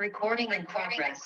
Recording in progress.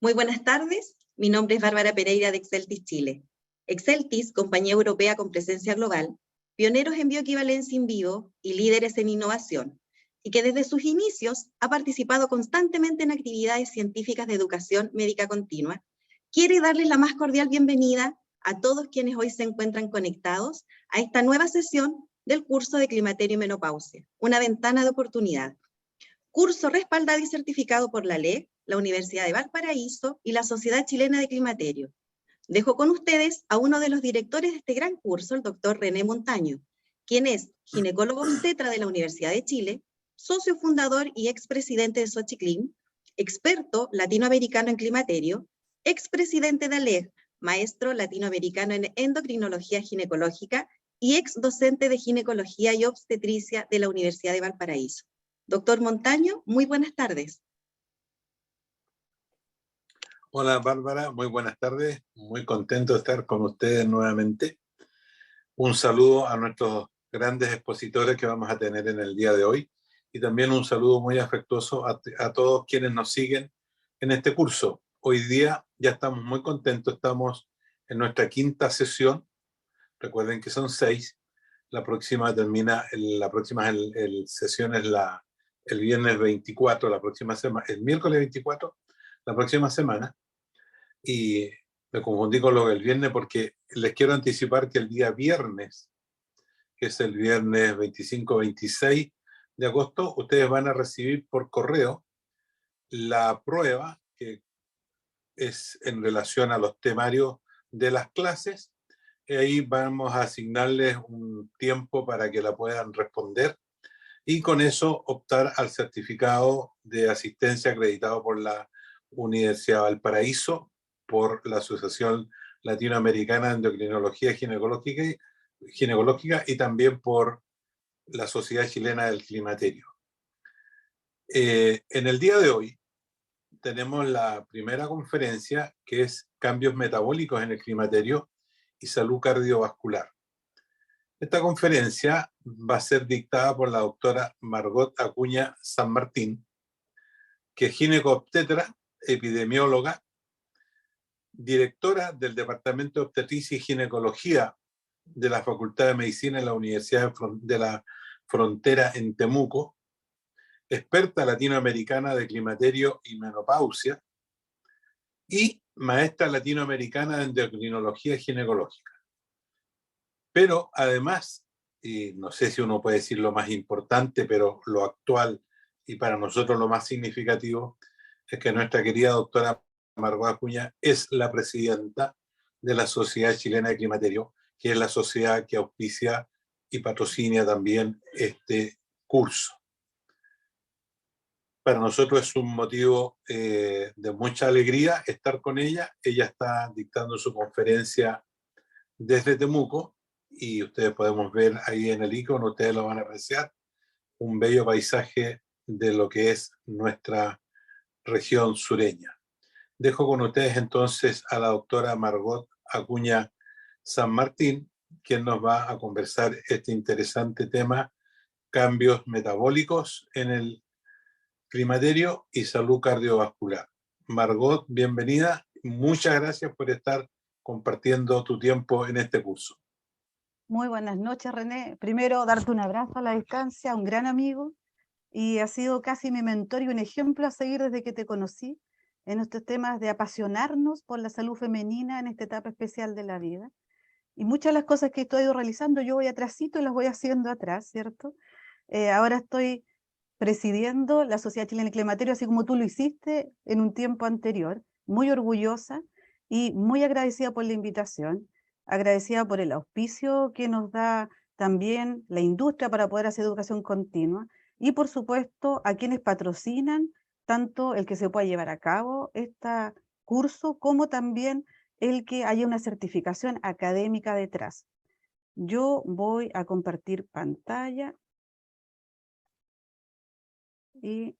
Muy buenas tardes, mi nombre es Bárbara Pereira de Exceltis Chile. Exceltis, compañía europea con presencia global, pioneros en bioequivalencia in vivo y líderes en innovación, y que desde sus inicios ha participado constantemente en actividades científicas de educación médica continua, quiere darles la más cordial bienvenida a todos quienes hoy se encuentran conectados a esta nueva sesión del curso de Climaterio y Menopausia, una ventana de oportunidad. Curso respaldado y certificado por la LEC, la Universidad de Valparaíso y la Sociedad Chilena de Climaterio. Dejo con ustedes a uno de los directores de este gran curso, el doctor René Montaño, quien es ginecólogo obstetra de la Universidad de Chile, socio fundador y expresidente de Xochiclin, experto latinoamericano en climaterio, expresidente de ALEG, maestro latinoamericano en endocrinología ginecológica y ex docente de ginecología y obstetricia de la Universidad de Valparaíso. Doctor Montaño, muy buenas tardes. Hola Bárbara, muy buenas tardes, muy contento de estar con ustedes nuevamente. Un saludo a nuestros grandes expositores que vamos a tener en el día de hoy y también un saludo muy afectuoso a todos quienes nos siguen en este curso. Hoy día ya estamos muy contentos, estamos en nuestra quinta sesión, recuerden que son 6, la próxima termina, sesión es el viernes 24, la próxima semana, el miércoles 24, la próxima semana. Y me confundí con lo del viernes porque les quiero anticipar que el día viernes, que es el viernes 25-26 de agosto, ustedes van a recibir por correo la prueba que es en relación a los temarios de las clases. Y ahí vamos a asignarles un tiempo para que la puedan responder y con eso optar al certificado de asistencia acreditado por la Universidad de Valparaíso, por la Asociación Latinoamericana de Endocrinología Ginecológica y también por la Sociedad Chilena del Climaterio. En el día de hoy tenemos la primera conferencia, que es Cambios Metabólicos en el Climaterio y Salud Cardiovascular. Esta conferencia va a ser dictada por la doctora Margot Acuña San Martín, que es ginecobstetra, epidemióloga, directora del Departamento de Obstetricia y Ginecología de la Facultad de Medicina en la Universidad de la Frontera en Temuco, experta latinoamericana de climaterio y menopausia y maestra latinoamericana de endocrinología ginecológica. Pero además, y no sé si uno puede decir lo más importante, pero lo actual y para nosotros lo más significativo, es que nuestra querida doctora Margot Acuña es la presidenta de la Sociedad Chilena de Climaterio, que es la sociedad que auspicia y patrocina también este curso. Para nosotros es un motivo de mucha alegría estar con ella. Ella está dictando su conferencia desde Temuco, y ustedes podemos ver ahí en el icono, ustedes lo van a apreciar, un bello paisaje de lo que es nuestra región sureña. Dejo con ustedes entonces a la doctora Margot Acuña San Martín, quien nos va a conversar este interesante tema, cambios metabólicos en el climaterio y salud cardiovascular. Margot, bienvenida. Muchas gracias por estar compartiendo tu tiempo en este curso. Muy buenas noches, René. Primero, darte un abrazo a la distancia, un gran amigo, y ha sido casi mi mentor y un ejemplo a seguir desde que te conocí en estos temas de apasionarnos por la salud femenina en esta etapa especial de la vida. Y muchas de las cosas que estoy realizando yo voy atrásito y las voy haciendo atrás, ¿cierto? Ahora estoy presidiendo la Sociedad Chilena de Climaterio, así como tú lo hiciste en un tiempo anterior, muy orgullosa y muy agradecida por la invitación, agradecida por el auspicio que nos da también la industria para poder hacer educación continua y por supuesto a quienes patrocinan tanto el que se pueda llevar a cabo este curso como también el que haya una certificación académica detrás. Yo voy a compartir pantalla y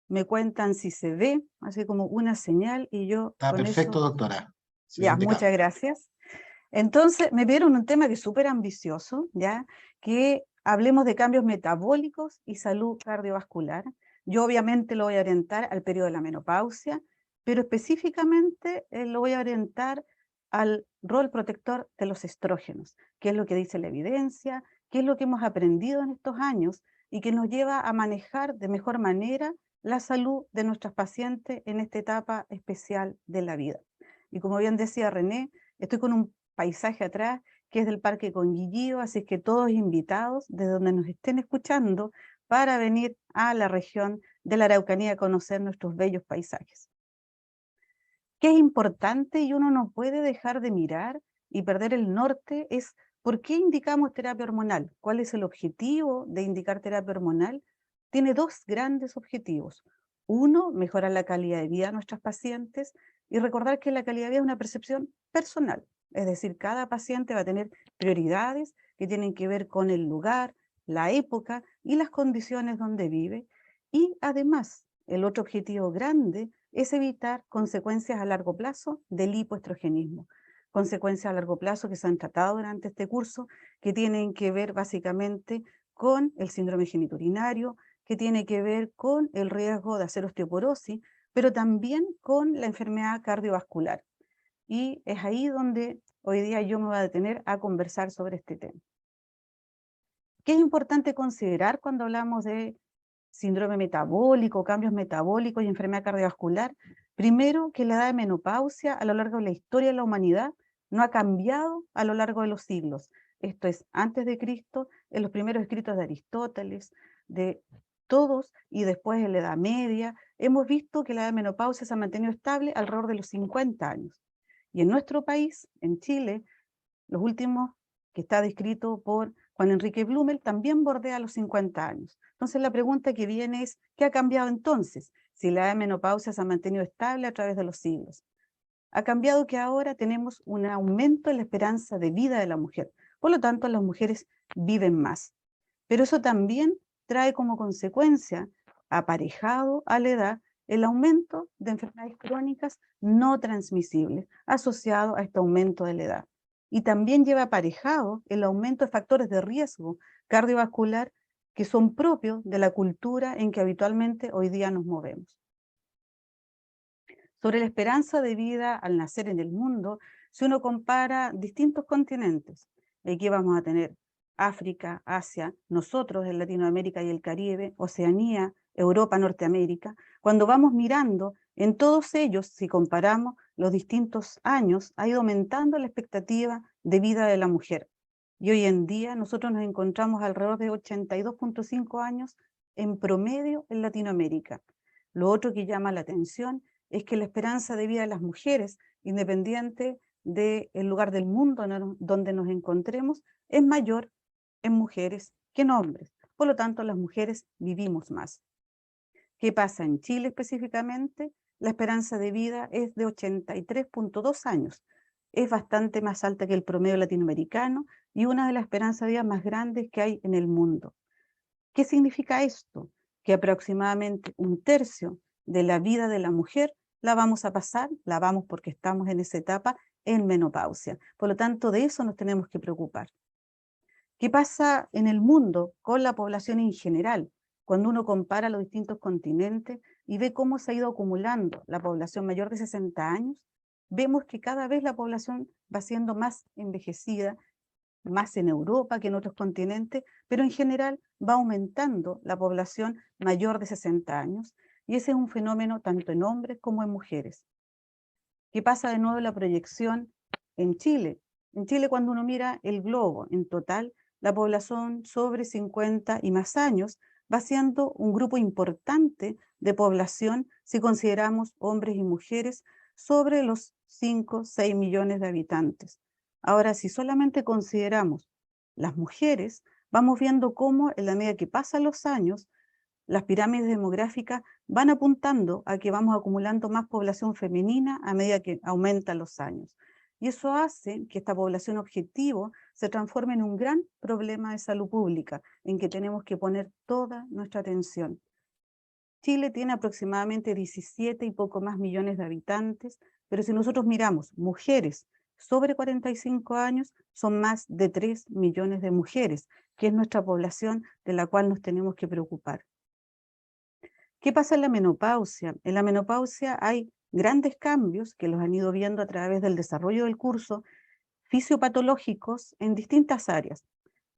me cuentan si se ve, así como una señal, y yo Está con perfecto, eso... doctora. Sí, Ya, indicado. muchas gracias. Entonces, me pidieron un tema que es súper ambicioso, ¿ya? Que hablemos de cambios metabólicos y salud cardiovascular. Yo obviamente lo voy a orientar al periodo de la menopausia, pero específicamente lo voy a orientar al rol protector de los estrógenos, qué es lo que dice la evidencia, qué es lo que hemos aprendido en estos años y que nos lleva a manejar de mejor manera la salud de nuestras pacientes en esta etapa especial de la vida. Y como bien decía René, estoy con un paisaje atrás que es del Parque Conguillío, así es que todos invitados, de donde nos estén escuchando, para venir a la región de la Araucanía a conocer nuestros bellos paisajes. ¿Qué es importante y uno no puede dejar de mirar y perder el norte? Es ¿por qué indicamos terapia hormonal? ¿Cuál es el objetivo de indicar terapia hormonal? Tiene dos grandes objetivos. Uno, mejorar la calidad de vida de nuestras pacientes y recordar que la calidad de vida es una percepción personal. Es decir, cada paciente va a tener prioridades que tienen que ver con el lugar, la época y las condiciones donde vive. Y además, el otro objetivo grande es evitar consecuencias a largo plazo del hipoestrogenismo. Consecuencias a largo plazo que se han tratado durante este curso, que tienen que ver básicamente con el síndrome genitourinario, que tiene que ver con el riesgo de hacer osteoporosis, pero también con la enfermedad cardiovascular. Y es ahí donde hoy día yo me voy a detener a conversar sobre este tema. ¿Qué es importante considerar cuando hablamos de síndrome metabólico, cambios metabólicos y enfermedad cardiovascular? Primero, que la edad de menopausia a lo largo de la historia de la humanidad no ha cambiado a lo largo de los siglos. Esto es, antes de Cristo, en los primeros escritos de Aristóteles, de todos, y después en la Edad Media, hemos visto que la edad de menopausia se ha mantenido estable alrededor de los 50 años. Y en nuestro país, en Chile, los últimos, que está descrito por Juan Enrique Blumel, también bordea los 50 años. Entonces la pregunta que viene es, ¿qué ha cambiado entonces? Si la edad de menopausia se ha mantenido estable a través de los siglos. Ha cambiado que ahora tenemos un aumento en la esperanza de vida de la mujer. Por lo tanto, las mujeres viven más. Pero eso también trae como consecuencia, aparejado a la edad, el aumento de enfermedades crónicas no transmisibles, asociado a este aumento de la edad. Y también lleva aparejado el aumento de factores de riesgo cardiovascular que son propios de la cultura en que habitualmente hoy día nos movemos. Sobre la esperanza de vida al nacer en el mundo, si uno compara distintos continentes, aquí vamos a tener África, Asia, nosotros en Latinoamérica y el Caribe, Oceanía, Europa, Norteamérica, cuando vamos mirando en todos ellos, si comparamos los distintos años, ha ido aumentando la expectativa de vida de la mujer. Y hoy en día nosotros nos encontramos alrededor de 82.5 años en promedio en Latinoamérica. Lo otro que llama la atención es que la esperanza de vida de las mujeres, independiente del lugar del mundo donde nos encontremos, es mayor en mujeres que en hombres. Por lo tanto, las mujeres vivimos más. ¿Qué pasa en Chile específicamente? La esperanza de vida es de 83.2 años. Es bastante más alta que el promedio latinoamericano y una de las esperanzas de vida más grandes que hay en el mundo. ¿Qué significa esto? Que aproximadamente un tercio de la vida de la mujer la vamos a pasar, la vamos porque estamos en esa etapa, en menopausia. Por lo tanto, de eso nos tenemos que preocupar. ¿Qué pasa en el mundo con la población en general? Cuando uno compara los distintos continentes y ve cómo se ha ido acumulando la población mayor de 60 años, vemos que cada vez la población va siendo más envejecida, más en Europa que en otros continentes, pero en general va aumentando la población mayor de 60 años, y ese es un fenómeno tanto en hombres como en mujeres. ¿Qué pasa de nuevo en la proyección en Chile? En Chile, cuando uno mira el globo, en total, la población sobre 50 y más años va siendo un grupo importante de población si consideramos hombres y mujeres sobre los 5, 6 millones de habitantes. Ahora, si solamente consideramos las mujeres, vamos viendo cómo en la medida que pasan los años, las pirámides demográficas van apuntando a que vamos acumulando más población femenina a medida que aumentan los años. Y eso hace que esta población objetivo se transforme en un gran problema de salud pública, en que tenemos que poner toda nuestra atención. Chile tiene aproximadamente 17 y poco más millones de habitantes, pero si nosotros miramos mujeres sobre 45 años, son más de 3 millones de mujeres, que es nuestra población de la cual nos tenemos que preocupar. ¿Qué pasa en la menopausia? En la menopausia hay grandes cambios que los han ido viendo a través del desarrollo del curso, fisiopatológicos en distintas áreas.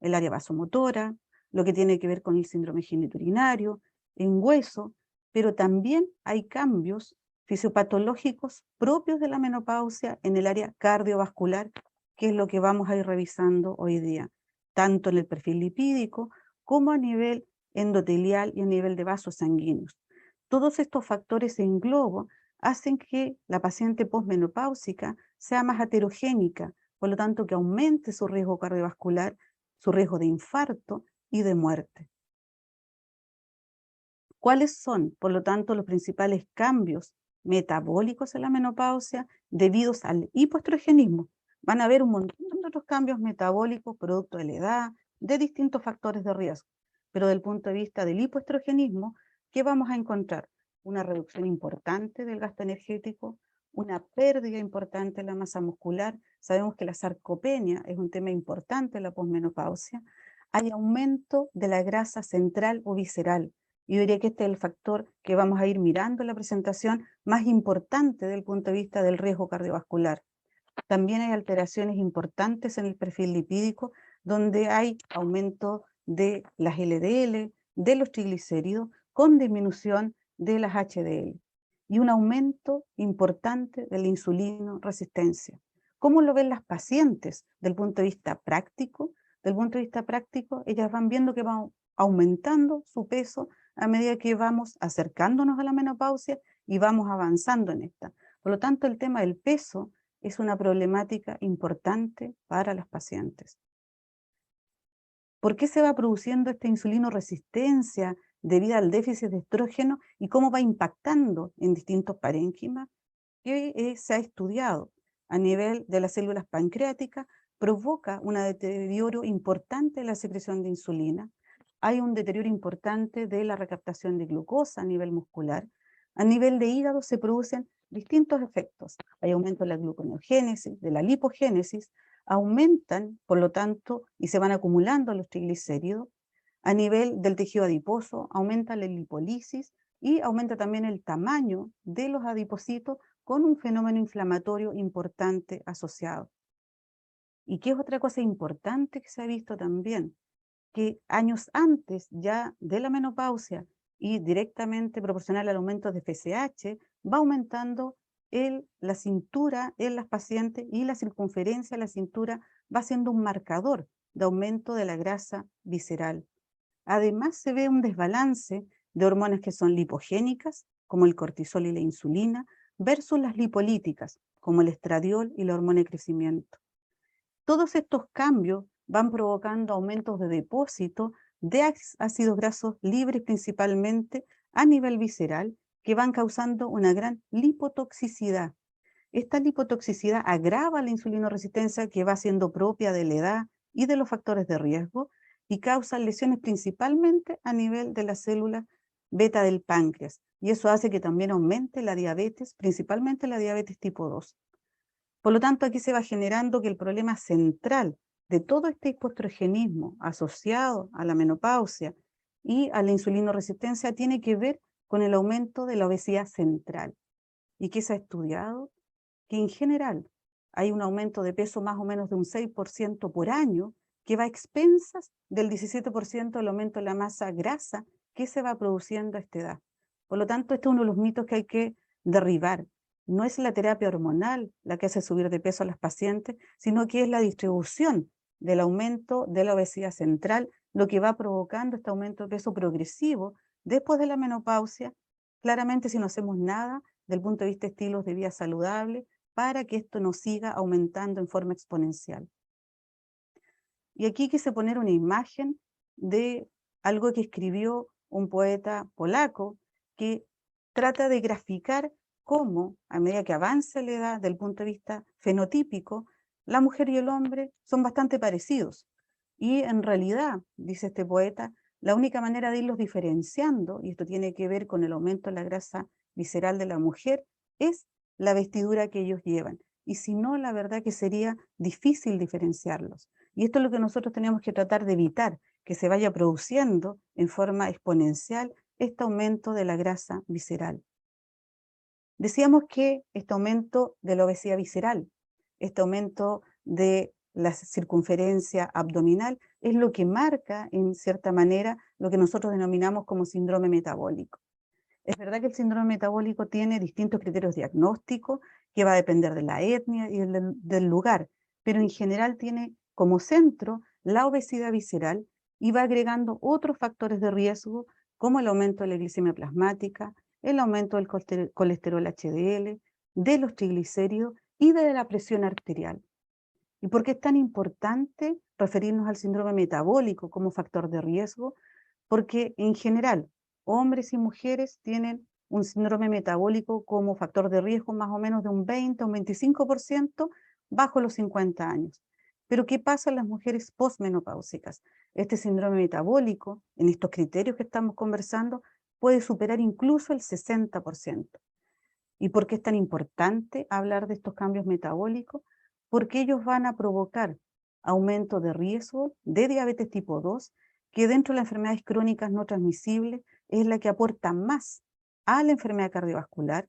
El área vasomotora, lo que tiene que ver con el síndrome genitourinario, en hueso, pero también hay cambios fisiopatológicos propios de la menopausia en el área cardiovascular, que es lo que vamos a ir revisando hoy día, tanto en el perfil lipídico como a nivel endotelial y a nivel de vasos sanguíneos. Todos estos factores en globo hacen que la paciente posmenopáusica sea más heterogénica, por lo tanto que aumente su riesgo cardiovascular, su riesgo de infarto y de muerte. ¿Cuáles son, por lo tanto, los principales cambios metabólicos en la menopausia debidos al hipoestrogenismo? Van a haber un montón de otros cambios metabólicos producto de la edad, de distintos factores de riesgo, pero desde el punto de vista del hipoestrogenismo, ¿qué vamos a encontrar? Una reducción importante del gasto energético, una pérdida importante de la masa muscular. Sabemos que la sarcopenia es un tema importante en la posmenopausia. Hay aumento de la grasa central o visceral. Yo diría que este es el factor que vamos a ir mirando en la presentación más importante desde el punto de vista del riesgo cardiovascular. También hay alteraciones importantes en el perfil lipídico, donde hay aumento de las LDL, de los triglicéridos, con disminución de las HDL, y un aumento importante de la insulinoresistencia. ¿Cómo lo ven las pacientes desde el punto de vista práctico? Desde el punto de vista práctico, ellas van viendo que van aumentando su peso a medida que vamos acercándonos a la menopausia y vamos avanzando en esta. Por lo tanto, el tema del peso es una problemática importante para las pacientes. ¿Por qué se va produciendo esta insulinoresistencia debido al déficit de estrógeno y cómo va impactando en distintos parénquimas? Que se ha estudiado a nivel de las células pancreáticas, provoca un deterioro importante de la secreción de insulina. Hay un deterioro importante de la recaptación de glucosa a nivel muscular. A nivel de hígado se producen distintos efectos. Hay aumento de la gluconeogénesis, de la lipogénesis, aumentan, por lo tanto, y se van acumulando los triglicéridos. A nivel del tejido adiposo, aumenta la lipólisis y aumenta también el tamaño de los adipocitos con un fenómeno inflamatorio importante asociado. ¿Y qué es otra cosa importante que se ha visto también? Que años antes ya de la menopausia y directamente proporcional al aumento de FSH, va aumentando la cintura en las pacientes y la circunferencia de la cintura va siendo un marcador de aumento de la grasa visceral. Además se ve un desbalance de hormonas que son lipogénicas, como el cortisol y la insulina, versus las lipolíticas, como el estradiol y la hormona de crecimiento. Todos estos cambios van provocando aumentos de depósito de ácidos grasos libres principalmente a nivel visceral, que van causando una gran lipotoxicidad. Esta lipotoxicidad agrava la insulinoresistencia que va siendo propia de la edad y de los factores de riesgo y causa lesiones principalmente a nivel de las células beta del páncreas. Y eso hace que también aumente la diabetes, principalmente la diabetes tipo 2. Por lo tanto, aquí se va generando que el problema central de todo este hipoestrogenismo asociado a la menopausia y a la insulinoresistencia tiene que ver con el aumento de la obesidad central. ¿Y qué se ha estudiado? Que en general hay un aumento de peso más o menos de un 6% por año que va a expensas del 17% del aumento de la masa grasa que se va produciendo a esta edad. Por lo tanto, este es uno de los mitos que hay que derribar. No es la terapia hormonal la que hace subir de peso a las pacientes, sino que es la distribución del aumento de la obesidad central, lo que va provocando este aumento de peso progresivo después de la menopausia. Claramente, si no hacemos nada del punto de vista de estilos de vida saludable, para que esto no siga aumentando en forma exponencial. Y aquí quise poner una imagen de algo que escribió un poeta polaco que trata de graficar cómo, a medida que avanza la edad, del punto de vista fenotípico, la mujer y el hombre son bastante parecidos. Y en realidad, dice este poeta, la única manera de irlos diferenciando, y esto tiene que ver con el aumento de la grasa visceral de la mujer, es la vestidura que ellos llevan. Y si no, la verdad que sería difícil diferenciarlos. Y esto es lo que nosotros tenemos que tratar de evitar, que se vaya produciendo en forma exponencial este aumento de la grasa visceral. Decíamos que este aumento de la obesidad visceral, este aumento de la circunferencia abdominal, es lo que marca, en cierta manera, lo que nosotros denominamos como síndrome metabólico. Es verdad que el síndrome metabólico tiene distintos criterios diagnósticos, que va a depender de la etnia y del lugar, pero en general tiene como centro la obesidad visceral y va agregando otros factores de riesgo, como el aumento de la glicemia plasmática, el aumento del colesterol HDL, de los triglicéridos y de la presión arterial. ¿Y por qué es tan importante referirnos al síndrome metabólico como factor de riesgo? Porque en general, hombres y mujeres tienen un síndrome metabólico como factor de riesgo más o menos de un 20 o un 25% bajo los 50 años. Pero ¿qué pasa en las mujeres posmenopáusicas? Este síndrome metabólico, en estos criterios que estamos conversando, puede superar incluso el 60%. ¿Y por qué es tan importante hablar de estos cambios metabólicos? Porque ellos van a provocar aumento de riesgo de diabetes tipo 2, que dentro de las enfermedades crónicas no transmisibles es la que aporta más a la enfermedad cardiovascular,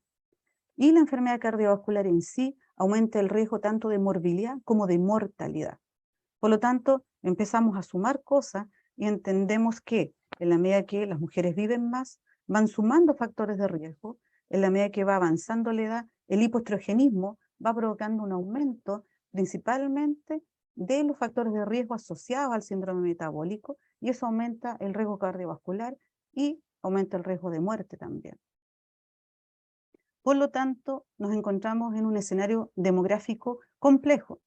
y la enfermedad cardiovascular en sí aumenta el riesgo tanto de morbilidad como de mortalidad. Por lo tanto, empezamos a sumar cosas y entendemos que en la medida que las mujeres viven más, van sumando factores de riesgo, en la medida que va avanzando la edad, el hipoestrogenismo va provocando un aumento principalmente de los factores de riesgo asociados al síndrome metabólico, y eso aumenta el riesgo cardiovascular y aumenta el riesgo de muerte también. Por lo tanto, nos encontramos en un escenario demográfico complejo.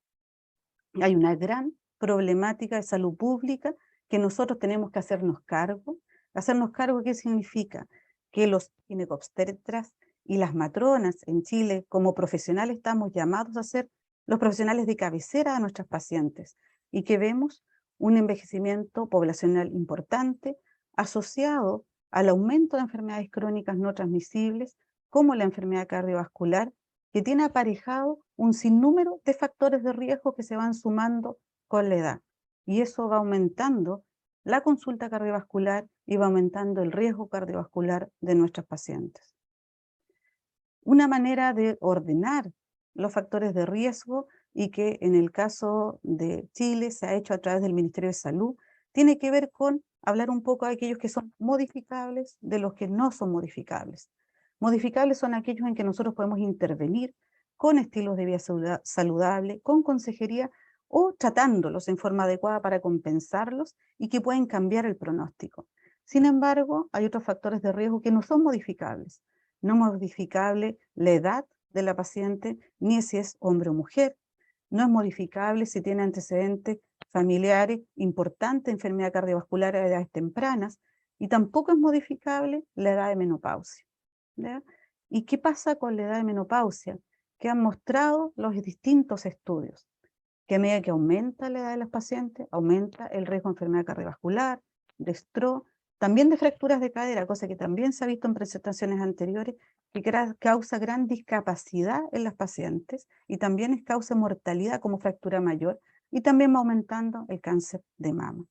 Hay una gran problemática de salud pública que nosotros tenemos que hacernos cargo. ¿Hacernos cargo qué significa? Que los ginecobstetras y las matronas en Chile como profesionales estamos llamados a ser los profesionales de cabecera de nuestras pacientes, y que vemos un envejecimiento poblacional importante asociado al aumento de enfermedades crónicas no transmisibles como la enfermedad cardiovascular, que tiene aparejado un sinnúmero de factores de riesgo que se van sumando con la edad. Y eso va aumentando la consulta cardiovascular y va aumentando el riesgo cardiovascular de nuestros pacientes. Una manera de ordenar los factores de riesgo, y que en el caso de Chile se ha hecho a través del Ministerio de Salud, tiene que ver con hablar un poco de aquellos que son modificables de los que no son modificables. Modificables son aquellos en que nosotros podemos intervenir con estilos de vida saludable, con consejería o tratándolos en forma adecuada para compensarlos y que pueden cambiar el pronóstico. Sin embargo, hay otros factores de riesgo que no son modificables. No es modificable la edad de la paciente, ni si es hombre o mujer. No es modificable si tiene antecedentes familiares importantes de enfermedad cardiovascular a edades tempranas, y tampoco es modificable la edad de menopausia. ¿Ya? ¿Y qué pasa con la edad de menopausia? Que han mostrado los distintos estudios que a medida que aumenta la edad de las pacientes, aumenta el riesgo de enfermedad cardiovascular, de stroke, también de fracturas de cadera, cosa que también se ha visto en presentaciones anteriores, que causa gran discapacidad en las pacientes y también causa mortalidad como fractura mayor, y también va aumentando el cáncer de mama.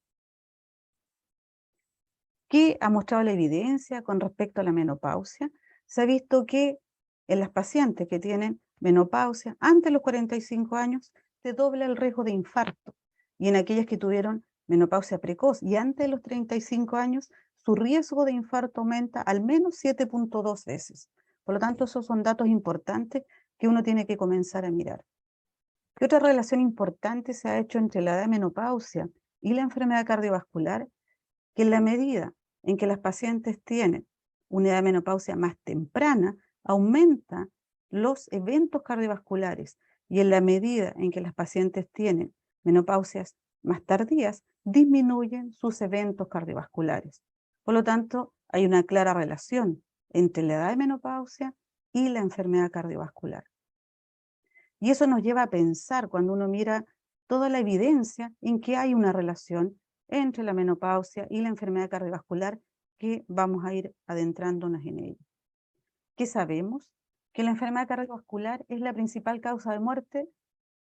¿Qué ha mostrado la evidencia con respecto a la menopausia? Se ha visto que en las pacientes que tienen menopausia antes de los 45 años se dobla el riesgo de infarto, y en aquellas que tuvieron menopausia precoz y antes de los 35 años, su riesgo de infarto aumenta al menos 7.2 veces. Por lo tanto, esos son datos importantes que uno tiene que comenzar a mirar. ¿Qué otra relación importante se ha hecho entre la edad de menopausia y la enfermedad cardiovascular? Que en la medida en que las pacientes tienen una edad de menopausia más temprana, aumenta los eventos cardiovasculares, y en la medida en que las pacientes tienen menopausias más tardías, disminuyen sus eventos cardiovasculares. Por lo tanto, hay una clara relación entre la edad de menopausia y la enfermedad cardiovascular. Y eso nos lleva a pensar, cuando uno mira toda la evidencia, en que hay una relación entre la menopausia y la enfermedad cardiovascular, que vamos a ir adentrándonos en ella. ¿Qué sabemos? Que la enfermedad cardiovascular es la principal causa de muerte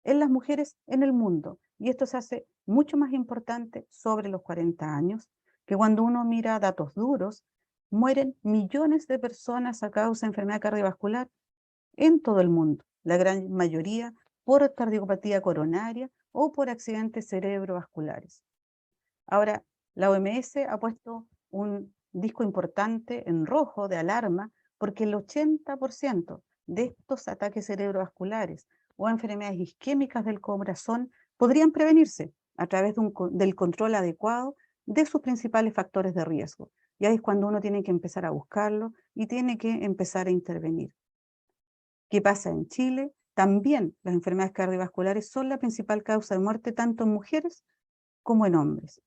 en las mujeres en el mundo, y esto se hace mucho más importante sobre los 40 años, que cuando uno mira datos duros, mueren millones de personas a causa de enfermedad cardiovascular en todo el mundo, la gran mayoría por cardiopatía coronaria o por accidentes cerebrovasculares. Ahora, la OMS ha puesto un disco importante en rojo de alarma porque el 80% de estos ataques cerebrovasculares o enfermedades isquémicas del corazón podrían prevenirse a través del control adecuado de sus principales factores de riesgo. Y ahí es cuando uno tiene que empezar a buscarlo y tiene que empezar a intervenir. ¿Qué pasa en Chile? También las enfermedades cardiovasculares son la principal causa de muerte tanto en mujeres como en hombres.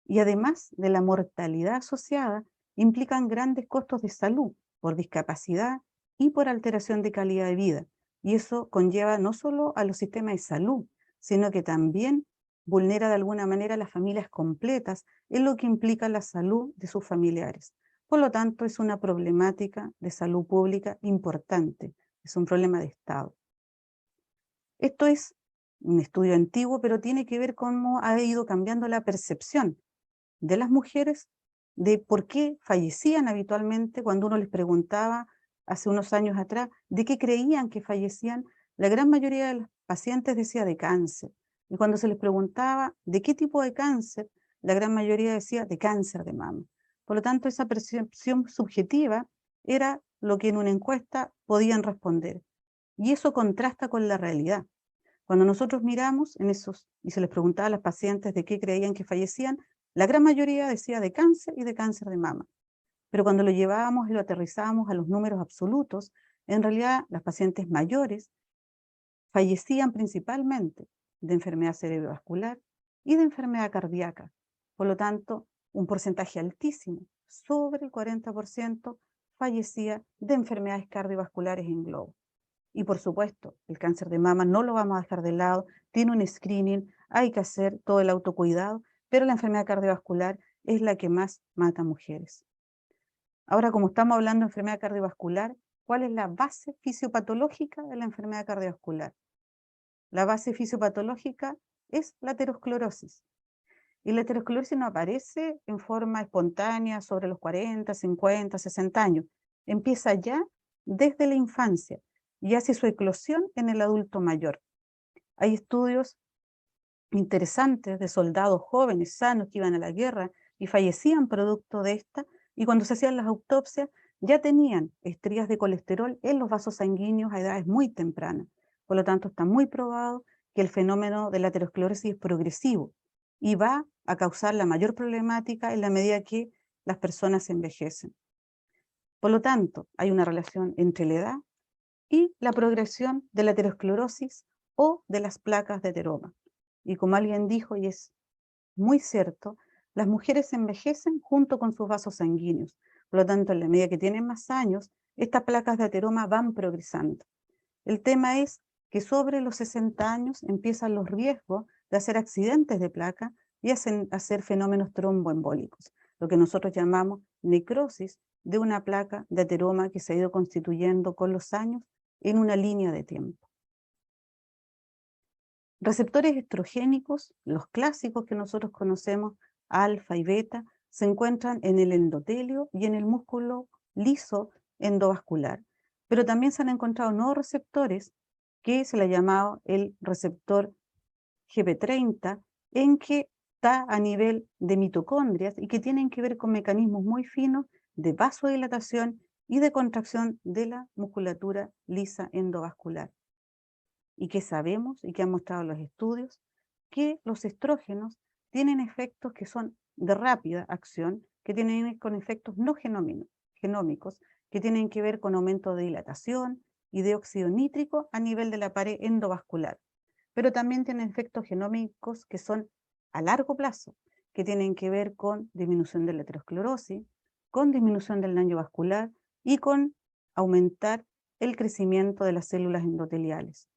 Y además de la mortalidad asociada, implican grandes costos de salud por discapacidad y por alteración de calidad de vida. Y eso conlleva no solo a los sistemas de salud, sino que también vulnera de alguna manera a las familias completas en lo que implica la salud de sus familiares. Por lo tanto, es una problemática de salud pública importante, es un problema de Estado. Esto es un estudio antiguo, pero tiene que ver cómo ha ido cambiando la percepción de las mujeres de por qué fallecían habitualmente. Cuando uno les preguntaba hace unos años atrás de qué creían que fallecían, la gran mayoría de los pacientes decía de cáncer. Y cuando se les preguntaba de qué tipo de cáncer, la gran mayoría decía de cáncer de mama. Por lo tanto, esa percepción subjetiva era lo que en una encuesta podían responder. Y eso contrasta con la realidad. Cuando nosotros miramos en esos y se les preguntaba a las pacientes de qué creían que fallecían, la gran mayoría decía de cáncer y de cáncer de mama. Pero cuando lo llevábamos y lo aterrizábamos a los números absolutos, en realidad las pacientes mayores fallecían principalmente de enfermedad cerebrovascular y de enfermedad cardíaca. Por lo tanto, un porcentaje altísimo, sobre el 40%, fallecía de enfermedades cardiovasculares en globo. Y por supuesto, el cáncer de mama no lo vamos a dejar de lado, tiene un screening, hay que hacer todo el autocuidado, pero la enfermedad cardiovascular es la que más mata a mujeres. Ahora, como estamos hablando de enfermedad cardiovascular, ¿cuál es la base fisiopatológica de la enfermedad cardiovascular? La base fisiopatológica es la aterosclerosis. Y la aterosclerosis no aparece en forma espontánea sobre los 40, 50, 60 años. Empieza ya desde la infancia y hace su eclosión en el adulto mayor. Hay estudios interesantes de soldados jóvenes, sanos, que iban a la guerra y fallecían producto de esta, y cuando se hacían las autopsias ya tenían estrías de colesterol en los vasos sanguíneos a edades muy tempranas. Por lo tanto, está muy probado que el fenómeno de la aterosclerosis es progresivo y va a causar la mayor problemática en la medida que las personas envejecen. Por lo tanto, hay una relación entre la edad y la progresión de la aterosclerosis o de las placas de ateroma. Y como alguien dijo, y es muy cierto, las mujeres envejecen junto con sus vasos sanguíneos. Por lo tanto, en la medida que tienen más años, estas placas de ateroma van progresando. El tema es que sobre los 60 años empiezan los riesgos de hacer accidentes de placa y hacer fenómenos tromboembólicos, lo que nosotros llamamos necrosis de una placa de ateroma que se ha ido constituyendo con los años en una línea de tiempo. Receptores estrogénicos, los clásicos que nosotros conocemos, alfa y beta, se encuentran en el endotelio y en el músculo liso endovascular. Pero también se han encontrado nuevos receptores que se le ha llamado el receptor GP30, en que está a nivel de mitocondrias y que tienen que ver con mecanismos muy finos de vasodilatación y de contracción de la musculatura lisa endovascular. ¿Y qué sabemos y qué han mostrado los estudios? Que los estrógenos tienen efectos que son de rápida acción, que tienen que ver con efectos no genómicos, que tienen que ver con aumento de dilatación y de óxido nítrico a nivel de la pared endovascular. Pero también tienen efectos genómicos que son a largo plazo, que tienen que ver con disminución de la aterosclerosis, con disminución del daño vascular y con aumentar el crecimiento de las células endoteliales.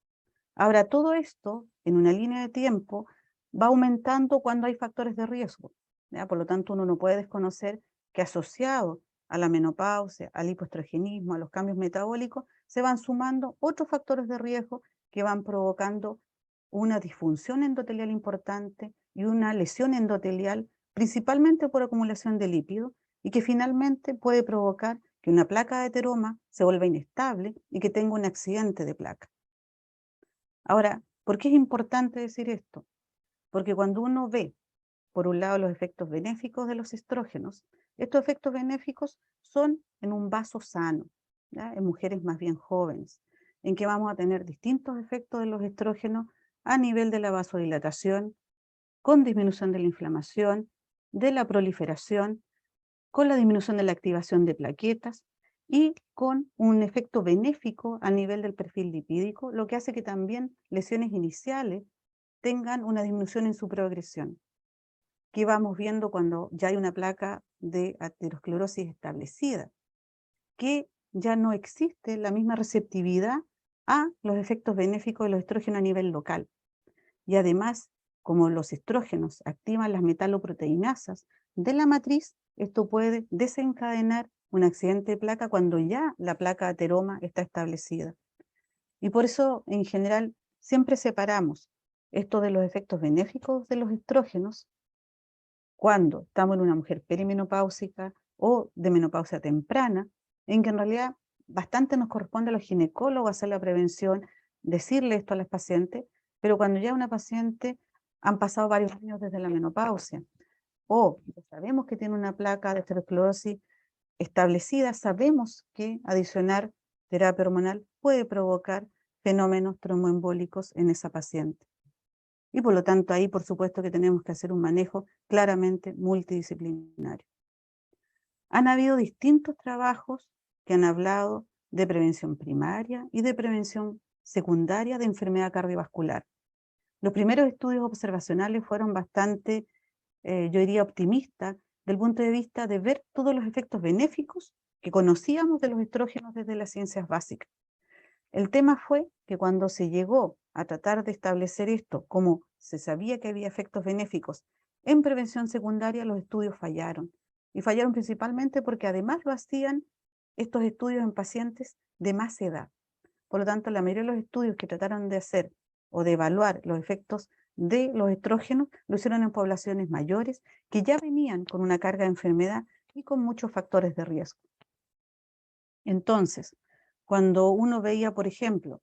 Ahora, todo esto, en una línea de tiempo, va aumentando cuando hay factores de riesgo, ¿ya? Por lo tanto, uno no puede desconocer que asociado a la menopausia, al hipoestrogenismo, a los cambios metabólicos, se van sumando otros factores de riesgo que van provocando una disfunción endotelial importante y una lesión endotelial, principalmente por acumulación de lípidos, y que finalmente puede provocar que una placa de ateroma se vuelva inestable y que tenga un accidente de placa. Ahora, ¿por qué es importante decir esto? Porque cuando uno ve, por un lado, los efectos benéficos de los estrógenos, estos efectos benéficos son en un vaso sano, ¿ya? En mujeres más bien jóvenes, en que vamos a tener distintos efectos de los estrógenos a nivel de la vasodilatación, con disminución de la inflamación, de la proliferación, con la disminución de la activación de plaquetas y con un efecto benéfico a nivel del perfil lipídico, lo que hace que también lesiones iniciales tengan una disminución en su progresión, que vamos viendo cuando ya hay una placa de aterosclerosis establecida, que ya no existe la misma receptividad a los efectos benéficos de los estrógenos a nivel local. Y además, como los estrógenos activan las metaloproteinasas de la matriz, esto puede desencadenar un accidente de placa cuando ya la placa de ateroma está establecida. Y por eso, en general, siempre separamos esto de los efectos benéficos de los estrógenos cuando estamos en una mujer perimenopáusica o de menopausia temprana, en que en realidad bastante nos corresponde a los ginecólogos hacer la prevención, decirle esto a las pacientes, pero cuando ya una paciente han pasado varios años desde la menopausia, o ya sabemos que tiene una placa de aterosclerosis establecida, sabemos que adicionar terapia hormonal puede provocar fenómenos tromboembólicos en esa paciente. Y por lo tanto ahí por supuesto que tenemos que hacer un manejo claramente multidisciplinario. Han habido distintos trabajos que han hablado de prevención primaria y de prevención secundaria de enfermedad cardiovascular. Los primeros estudios observacionales fueron bastante, yo diría, optimistas del punto de vista de ver todos los efectos benéficos que conocíamos de los estrógenos desde las ciencias básicas. El tema fue que cuando se llegó a tratar de establecer esto, como se sabía que había efectos benéficos en prevención secundaria, los estudios fallaron. Y fallaron principalmente porque además lo hacían estos estudios en pacientes de más edad. Por lo tanto, la mayoría de los estudios que trataron de hacer o de evaluar los efectos de los estrógenos lo hicieron en poblaciones mayores que ya venían con una carga de enfermedad y con muchos factores de riesgo. Entonces, cuando uno veía, por ejemplo,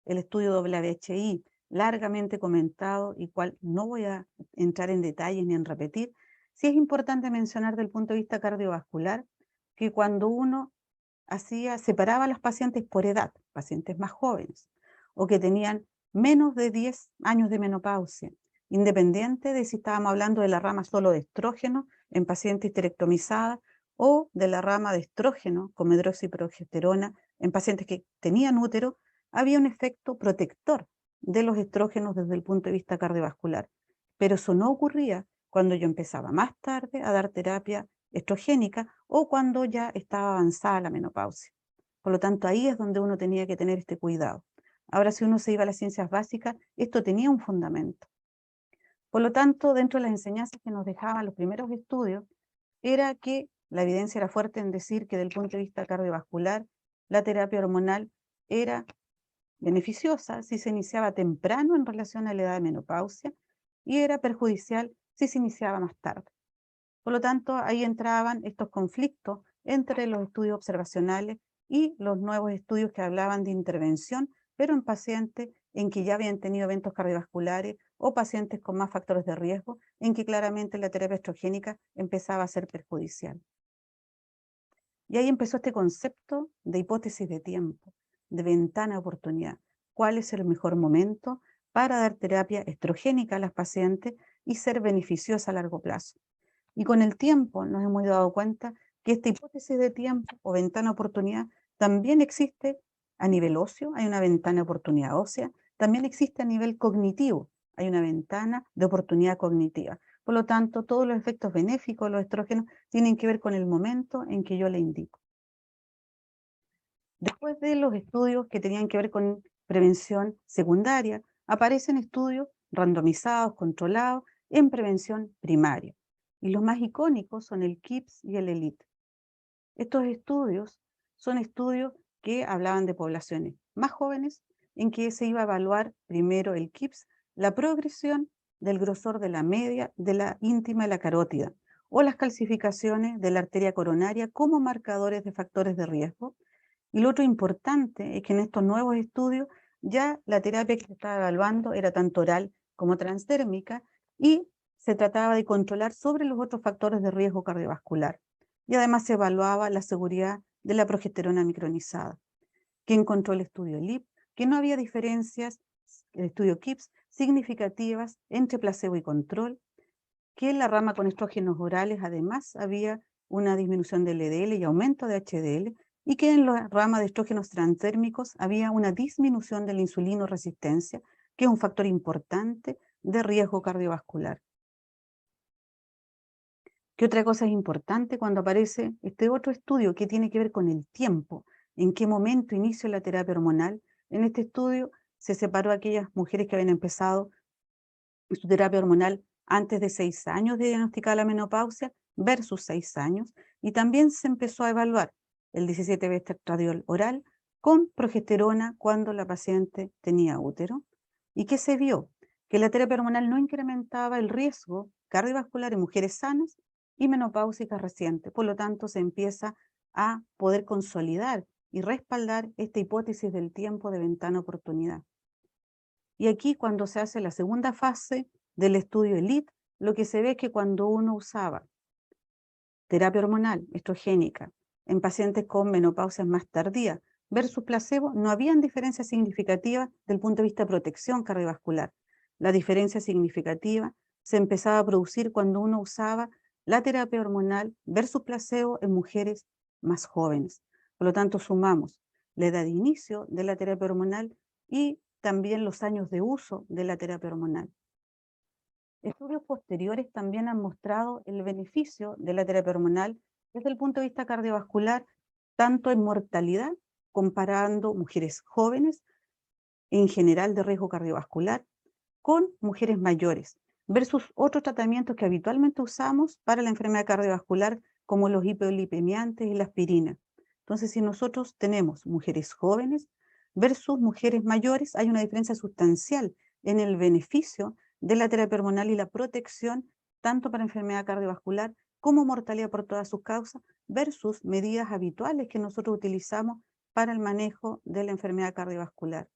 el estudio WHI, largamente comentado y cual no voy a entrar en detalles ni en repetir, sí es importante mencionar desde el punto de vista cardiovascular que cuando uno separaba a las pacientes por edad, pacientes más jóvenes, o que tenían menos de 10 años de menopausia, independiente de si estábamos hablando de la rama solo de estrógeno en pacientes histerectomizadas o de la rama de estrógeno con medroxiprogesterona en pacientes que tenían útero, había un efecto protector de los estrógenos desde el punto de vista cardiovascular. Pero eso no ocurría cuando yo empezaba más tarde a dar terapia estrogénica o cuando ya estaba avanzada la menopausia. Por lo tanto, ahí es donde uno tenía que tener este cuidado. Ahora, si uno se iba a las ciencias básicas, esto tenía un fundamento. Por lo tanto, dentro de las enseñanzas que nos dejaban los primeros estudios, era que la evidencia era fuerte en decir que desde el punto de vista cardiovascular, la terapia hormonal era beneficiosa si se iniciaba temprano en relación a la edad de menopausia y era perjudicial si se iniciaba más tarde. Por lo tanto, ahí entraban estos conflictos entre los estudios observacionales y los nuevos estudios que hablaban de intervención, pero en pacientes en que ya habían tenido eventos cardiovasculares o pacientes con más factores de riesgo, en que claramente la terapia estrogénica empezaba a ser perjudicial. Y ahí empezó este concepto de hipótesis de tiempo, de ventana de oportunidad. ¿Cuál es el mejor momento para dar terapia estrogénica a las pacientes y ser beneficiosa a largo plazo? Y con el tiempo nos hemos dado cuenta que esta hipótesis de tiempo o ventana de oportunidad también existe a nivel óseo, hay una ventana de oportunidad ósea, también existe a nivel cognitivo, hay una ventana de oportunidad cognitiva. Por lo tanto, todos los efectos benéficos de los estrógenos tienen que ver con el momento en que yo le indico. Después de los estudios que tenían que ver con prevención secundaria, aparecen estudios randomizados, controlados, en prevención primaria. Y los más icónicos son el KIPS y el ELITE. Estos estudios son estudios que hablaban de poblaciones más jóvenes, en que se iba a evaluar primero el KIPS, la progresión del grosor de la media de la íntima de la carótida, o las calcificaciones de la arteria coronaria como marcadores de factores de riesgo. Y lo otro importante es que en estos nuevos estudios ya la terapia que se estaba evaluando era tanto oral como transdérmica y se trataba de controlar sobre los otros factores de riesgo cardiovascular. Y además se evaluaba la seguridad de la progesterona micronizada. Que encontró el estudio LIP, que no había diferencias, el estudio KIPS, significativas entre placebo y control, que en la rama con estrógenos orales además había una disminución del LDL y aumento de HDL, y que en la rama de estrógenos transdérmicos había una disminución de la insulinoresistencia, que es un factor importante de riesgo cardiovascular. ¿Qué otra cosa es importante cuando aparece este otro estudio que tiene que ver con el tiempo? ¿En qué momento inició la terapia hormonal? En este estudio se separó a aquellas mujeres que habían empezado su terapia hormonal antes de 6 años de diagnosticar la menopausia versus 6 años, y también se empezó a evaluar el 17-beta-estradiol oral con progesterona cuando la paciente tenía útero. ¿Y qué se vio? Que la terapia hormonal no incrementaba el riesgo cardiovascular en mujeres sanas y menopáusicas recientes. Por lo tanto, se empieza a poder consolidar y respaldar esta hipótesis del tiempo de ventana oportunidad. Y aquí, cuando se hace la segunda fase del estudio ELITE, lo que se ve es que cuando uno usaba terapia hormonal estrogénica en pacientes con menopausias más tardías versus placebo, no habían diferencias significativas del punto de vista de protección cardiovascular. La diferencia significativa se empezaba a producir cuando uno usaba la terapia hormonal versus placebo en mujeres más jóvenes. Por lo tanto, sumamos la edad de inicio de la terapia hormonal y también los años de uso de la terapia hormonal. Estudios posteriores también han mostrado el beneficio de la terapia hormonal desde el punto de vista cardiovascular, tanto en mortalidad, comparando mujeres jóvenes en general de riesgo cardiovascular con mujeres mayores, versus otros tratamientos que habitualmente usamos para la enfermedad cardiovascular, como los hipolipemiantes y la aspirina. Entonces, si nosotros tenemos mujeres jóvenes versus mujeres mayores, hay una diferencia sustancial en el beneficio de la terapia hormonal y la protección, tanto para enfermedad cardiovascular como mortalidad por todas sus causas, versus medidas habituales que nosotros utilizamos para el manejo de la enfermedad cardiovascular.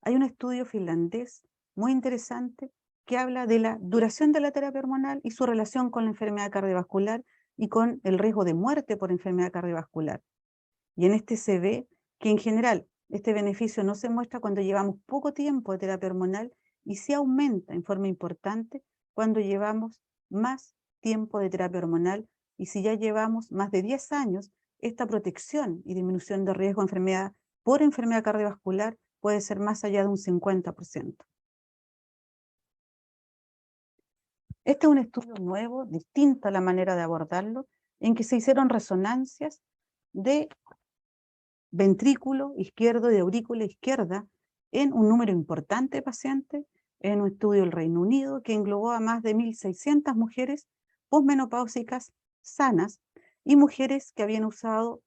Hay un estudio finlandés muy interesante que habla de la duración de la terapia hormonal y su relación con la enfermedad cardiovascular y con el riesgo de muerte por enfermedad cardiovascular. Y en este se ve que en general este beneficio no se muestra cuando llevamos poco tiempo de terapia hormonal y sí aumenta en forma importante cuando llevamos más tiempo de terapia hormonal, y si ya llevamos más de 10 años, esta protección y disminución de riesgo de enfermedad por enfermedad cardiovascular puede ser más allá de un 50%. Este es un estudio nuevo, distinto a la manera de abordarlo, en que se hicieron resonancias de ventrículo izquierdo y de aurícula izquierda en un número importante de pacientes, en un estudio del Reino Unido que englobó a más de 1.600 mujeres posmenopáusicas sanas y mujeres que habían usado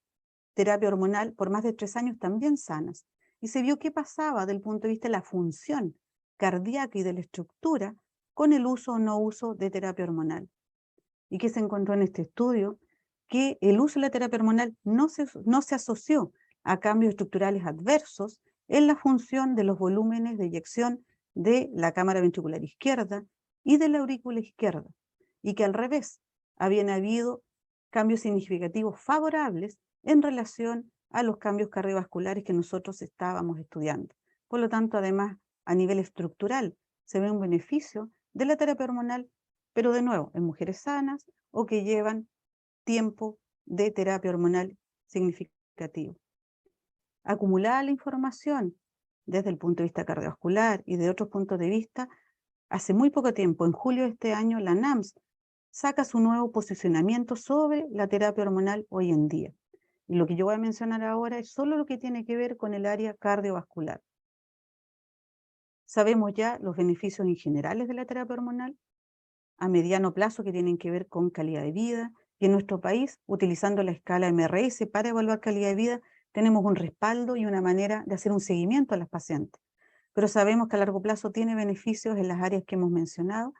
terapia hormonal por más de 3 años también sanas. Y se vio qué pasaba desde el punto de vista de la función cardíaca y de la estructura con el uso o no uso de terapia hormonal. ¿Y qué se encontró en este estudio? Que el uso de la terapia hormonal no se asoció a cambios estructurales adversos en la función de los volúmenes de eyección de la cámara ventricular izquierda y de la aurícula izquierda, y que al revés, habían habido cambios significativos favorables en relación a los cambios cardiovasculares que nosotros estábamos estudiando. Por lo tanto, además, a nivel estructural, se ve un beneficio de la terapia hormonal, pero de nuevo, en mujeres sanas o que llevan tiempo de terapia hormonal significativo. Acumulada la información desde el punto de vista cardiovascular y de otros puntos de vista, hace muy poco tiempo, en julio de este año, la NAMS saca su nuevo posicionamiento sobre la terapia hormonal hoy en día. Y lo que yo voy a mencionar ahora es solo lo que tiene que ver con el área cardiovascular. Sabemos ya los beneficios en generales de la terapia hormonal a mediano plazo que tienen que ver con calidad de vida, y en nuestro país, utilizando la escala MRS para evaluar calidad de vida, tenemos un respaldo y una manera de hacer un seguimiento a las pacientes. Pero sabemos que a largo plazo tiene beneficios en las áreas que hemos mencionado,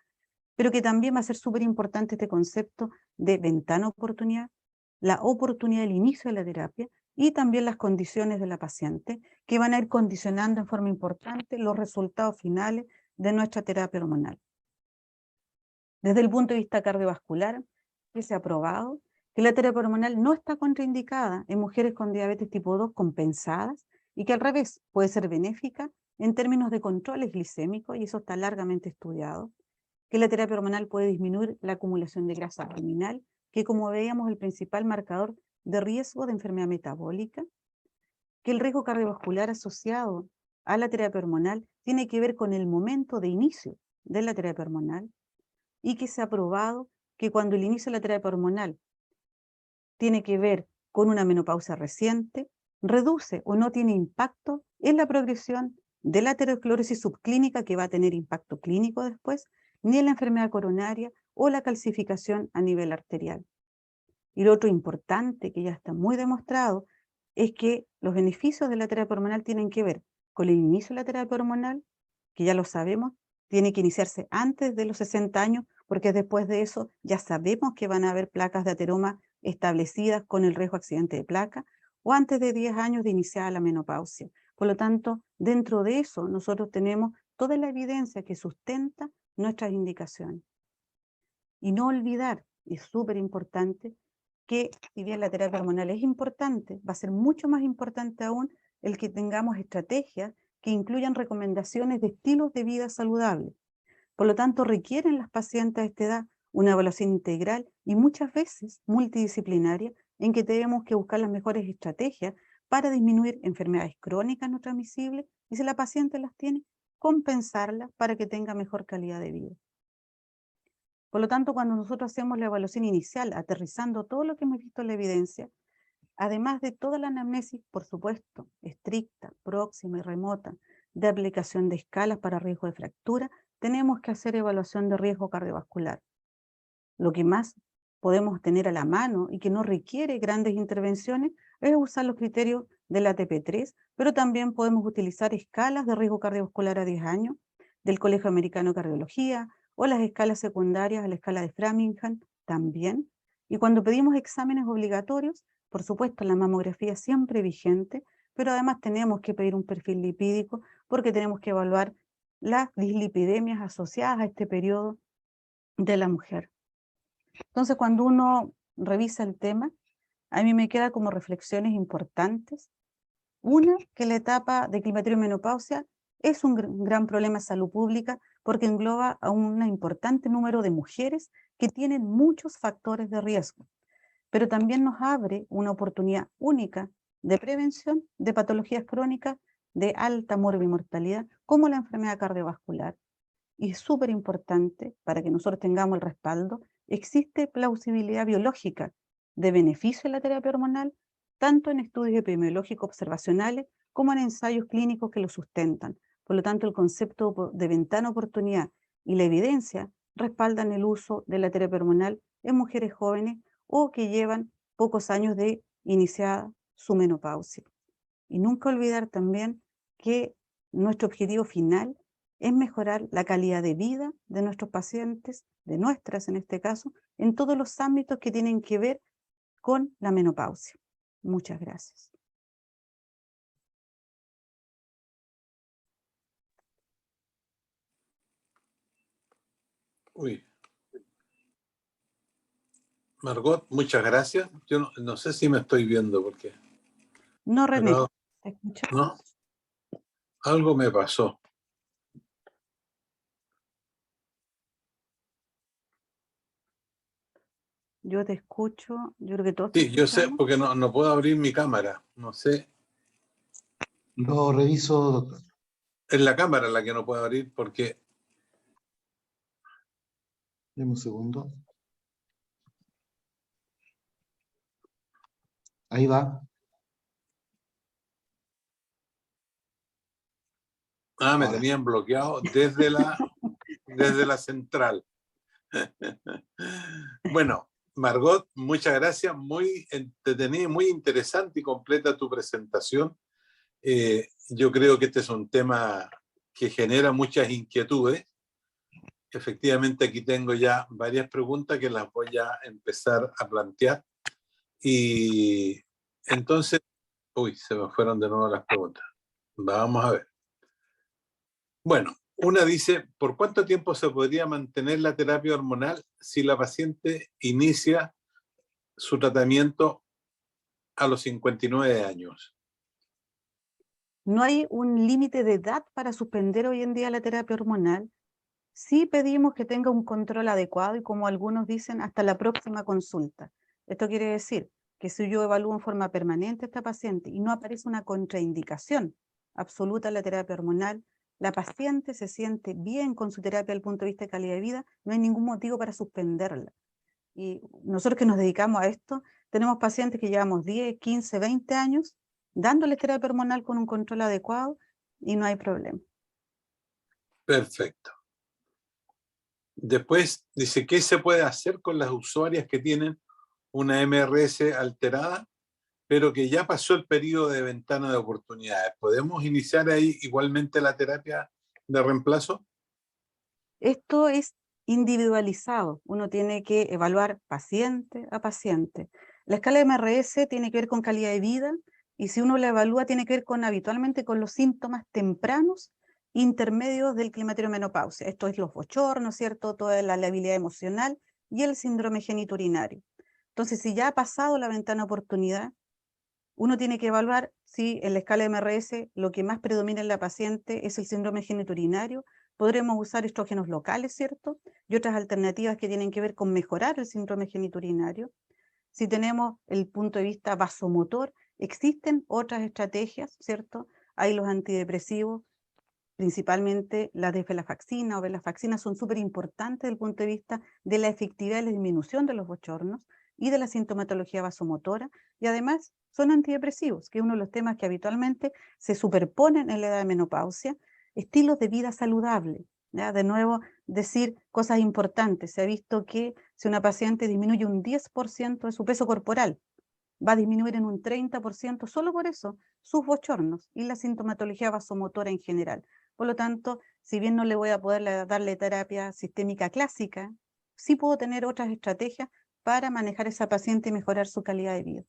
pero que también va a ser súper importante este concepto de ventana oportunidad, la oportunidad del inicio de la terapia y también las condiciones de la paciente, que van a ir condicionando en forma importante los resultados finales de nuestra terapia hormonal. Desde el punto de vista cardiovascular, que se ha probado que la terapia hormonal no está contraindicada en mujeres con diabetes tipo 2 compensadas y que al revés puede ser benéfica en términos de controles glicémicos, y eso está largamente estudiado, que la terapia hormonal puede disminuir la acumulación de grasa abdominal, que como veíamos es el principal marcador de riesgo de enfermedad metabólica, que el riesgo cardiovascular asociado a la terapia hormonal tiene que ver con el momento de inicio de la terapia hormonal, y que se ha probado que cuando el inicio de la terapia hormonal tiene que ver con una menopausia reciente, reduce o no tiene impacto en la progresión de la aterosclerosis subclínica, que va a tener impacto clínico después, ni en la enfermedad coronaria o la calcificación a nivel arterial. Y lo otro importante, que ya está muy demostrado, es que los beneficios de la terapia hormonal tienen que ver con el inicio de la terapia hormonal, que ya lo sabemos, tiene que iniciarse antes de los 60 años, porque después de eso ya sabemos que van a haber placas de ateroma establecidas con el riesgo de accidente de placa, o antes de 10 años de iniciada la menopausia. Por lo tanto, dentro de eso nosotros tenemos toda la evidencia que sustenta nuestras indicaciones. Y no olvidar, y es súper importante, que si bien la terapia hormonal es importante, va a ser mucho más importante aún el que tengamos estrategias que incluyan recomendaciones de estilos de vida saludables. Por lo tanto, requieren las pacientes a esta edad una evaluación integral y muchas veces multidisciplinaria, en que tenemos que buscar las mejores estrategias para disminuir enfermedades crónicas no transmisibles y, si la paciente las tiene, compensarlas para que tenga mejor calidad de vida. Por lo tanto, cuando nosotros hacemos la evaluación inicial, aterrizando todo lo que hemos visto en la evidencia, además de toda la anamnesis, por supuesto, estricta, próxima y remota, de aplicación de escalas para riesgo de fractura, tenemos que hacer evaluación de riesgo cardiovascular. Lo que más podemos tener a la mano y que no requiere grandes intervenciones es usar los criterios del ATP3, pero también podemos utilizar escalas de riesgo cardiovascular a 10 años, del Colegio Americano de Cardiología, o las escalas secundarias, la escala de Framingham también. Y cuando pedimos exámenes obligatorios, por supuesto la mamografía siempre vigente, pero además tenemos que pedir un perfil lipídico porque tenemos que evaluar las dislipidemias asociadas a este periodo de la mujer. Entonces, cuando uno revisa el tema, a mí me queda como reflexiones importantes. Una, que la etapa de climaterio y menopausia es un gran problema de salud pública porque engloba a un importante número de mujeres que tienen muchos factores de riesgo, pero también nos abre una oportunidad única de prevención de patologías crónicas de alta morbimortalidad, como la enfermedad cardiovascular. Y es súper importante, para que nosotros tengamos el respaldo, existe plausibilidad biológica de beneficio de la terapia hormonal, tanto en estudios epidemiológicos observacionales como en ensayos clínicos que lo sustentan. Por lo tanto, el concepto de ventana oportunidad y la evidencia respaldan el uso de la terapia hormonal en mujeres jóvenes o que llevan pocos años de iniciada su menopausia. Y nunca olvidar también que nuestro objetivo final es mejorar la calidad de vida de nuestros pacientes, de nuestras en este caso, en todos los ámbitos que tienen que ver con la menopausia. Muchas gracias. Uy. Margot, muchas gracias. Yo no sé si me estoy viendo porque... No, René, pero, ¿te escuchas? no, algo me pasó. Yo te escucho, yo creo que todos Sí, te yo sé, escuchamos. porque no puedo abrir mi cámara. No sé. Lo reviso, doctor. Es la cámara la que no puedo abrir porque... Deme un segundo. Ahí va. me Ahora. tenían bloqueado desde la central. Bueno, Margot, muchas gracias. Muy entretenida, muy interesante y completa tu presentación. Yo creo que este es un tema que genera muchas inquietudes. efectivamente aquí tengo ya varias preguntas que las voy a empezar a plantear. Y entonces, uy, se me fueron de nuevo las preguntas. Vamos a ver. Bueno, una dice, ¿por cuánto tiempo se podría mantener la terapia hormonal si la paciente inicia su tratamiento a los 59 años? No hay un límite de edad para suspender hoy en día la terapia hormonal. Sí pedimos que tenga un control adecuado y, como algunos dicen, hasta la próxima consulta. Esto quiere decir que si yo evalúo en forma permanente a esta paciente y no aparece una contraindicación absoluta en la terapia hormonal, la paciente se siente bien con su terapia desde el punto de vista de calidad de vida, no hay ningún motivo para suspenderla. Y nosotros que nos dedicamos a esto, tenemos pacientes que llevamos 10, 15, 20 años dándoles terapia hormonal con un control adecuado y no hay problema. Perfecto. Después dice, ¿qué se puede hacer con las usuarias que tienen una MRS alterada, pero que ya pasó el periodo de ventana de oportunidades? ¿Podemos iniciar ahí igualmente la terapia de reemplazo? Esto es individualizado, uno tiene que evaluar paciente a paciente. La escala de MRS tiene que ver con calidad de vida y si uno la evalúa tiene que ver con habitualmente con los síntomas tempranos intermedios del climaterio menopausia. Esto es los bochornos, ¿cierto? Toda la labilidad emocional y el síndrome genitourinario. Entonces, si ya ha pasado la ventana de oportunidad, uno tiene que evaluar si en la escala de MRS lo que más predomina en la paciente es el síndrome genitourinario. Podremos usar estrógenos locales, ¿cierto? Y otras alternativas que tienen que ver con mejorar el síndrome genitourinario. Si tenemos el punto de vista vasomotor, existen otras estrategias, ¿cierto? Hay los antidepresivos, principalmente la desvenlafaxina o venlafaxina, son súper importantes desde el punto de vista de la efectividad y la disminución de los bochornos y de la sintomatología vasomotora, y además son antidepresivos, que es uno de los temas que habitualmente se superponen en la edad de menopausia. Estilos de vida saludable, ¿ya? De nuevo, decir cosas importantes. Se ha visto que si una paciente disminuye un 10% de su peso corporal, va a disminuir en un 30%, solo por eso, sus bochornos y la sintomatología vasomotora en general. Por lo tanto, si bien no le voy a poder darle terapia sistémica clásica, sí puedo tener otras estrategias para manejar a esa paciente y mejorar su calidad de vida.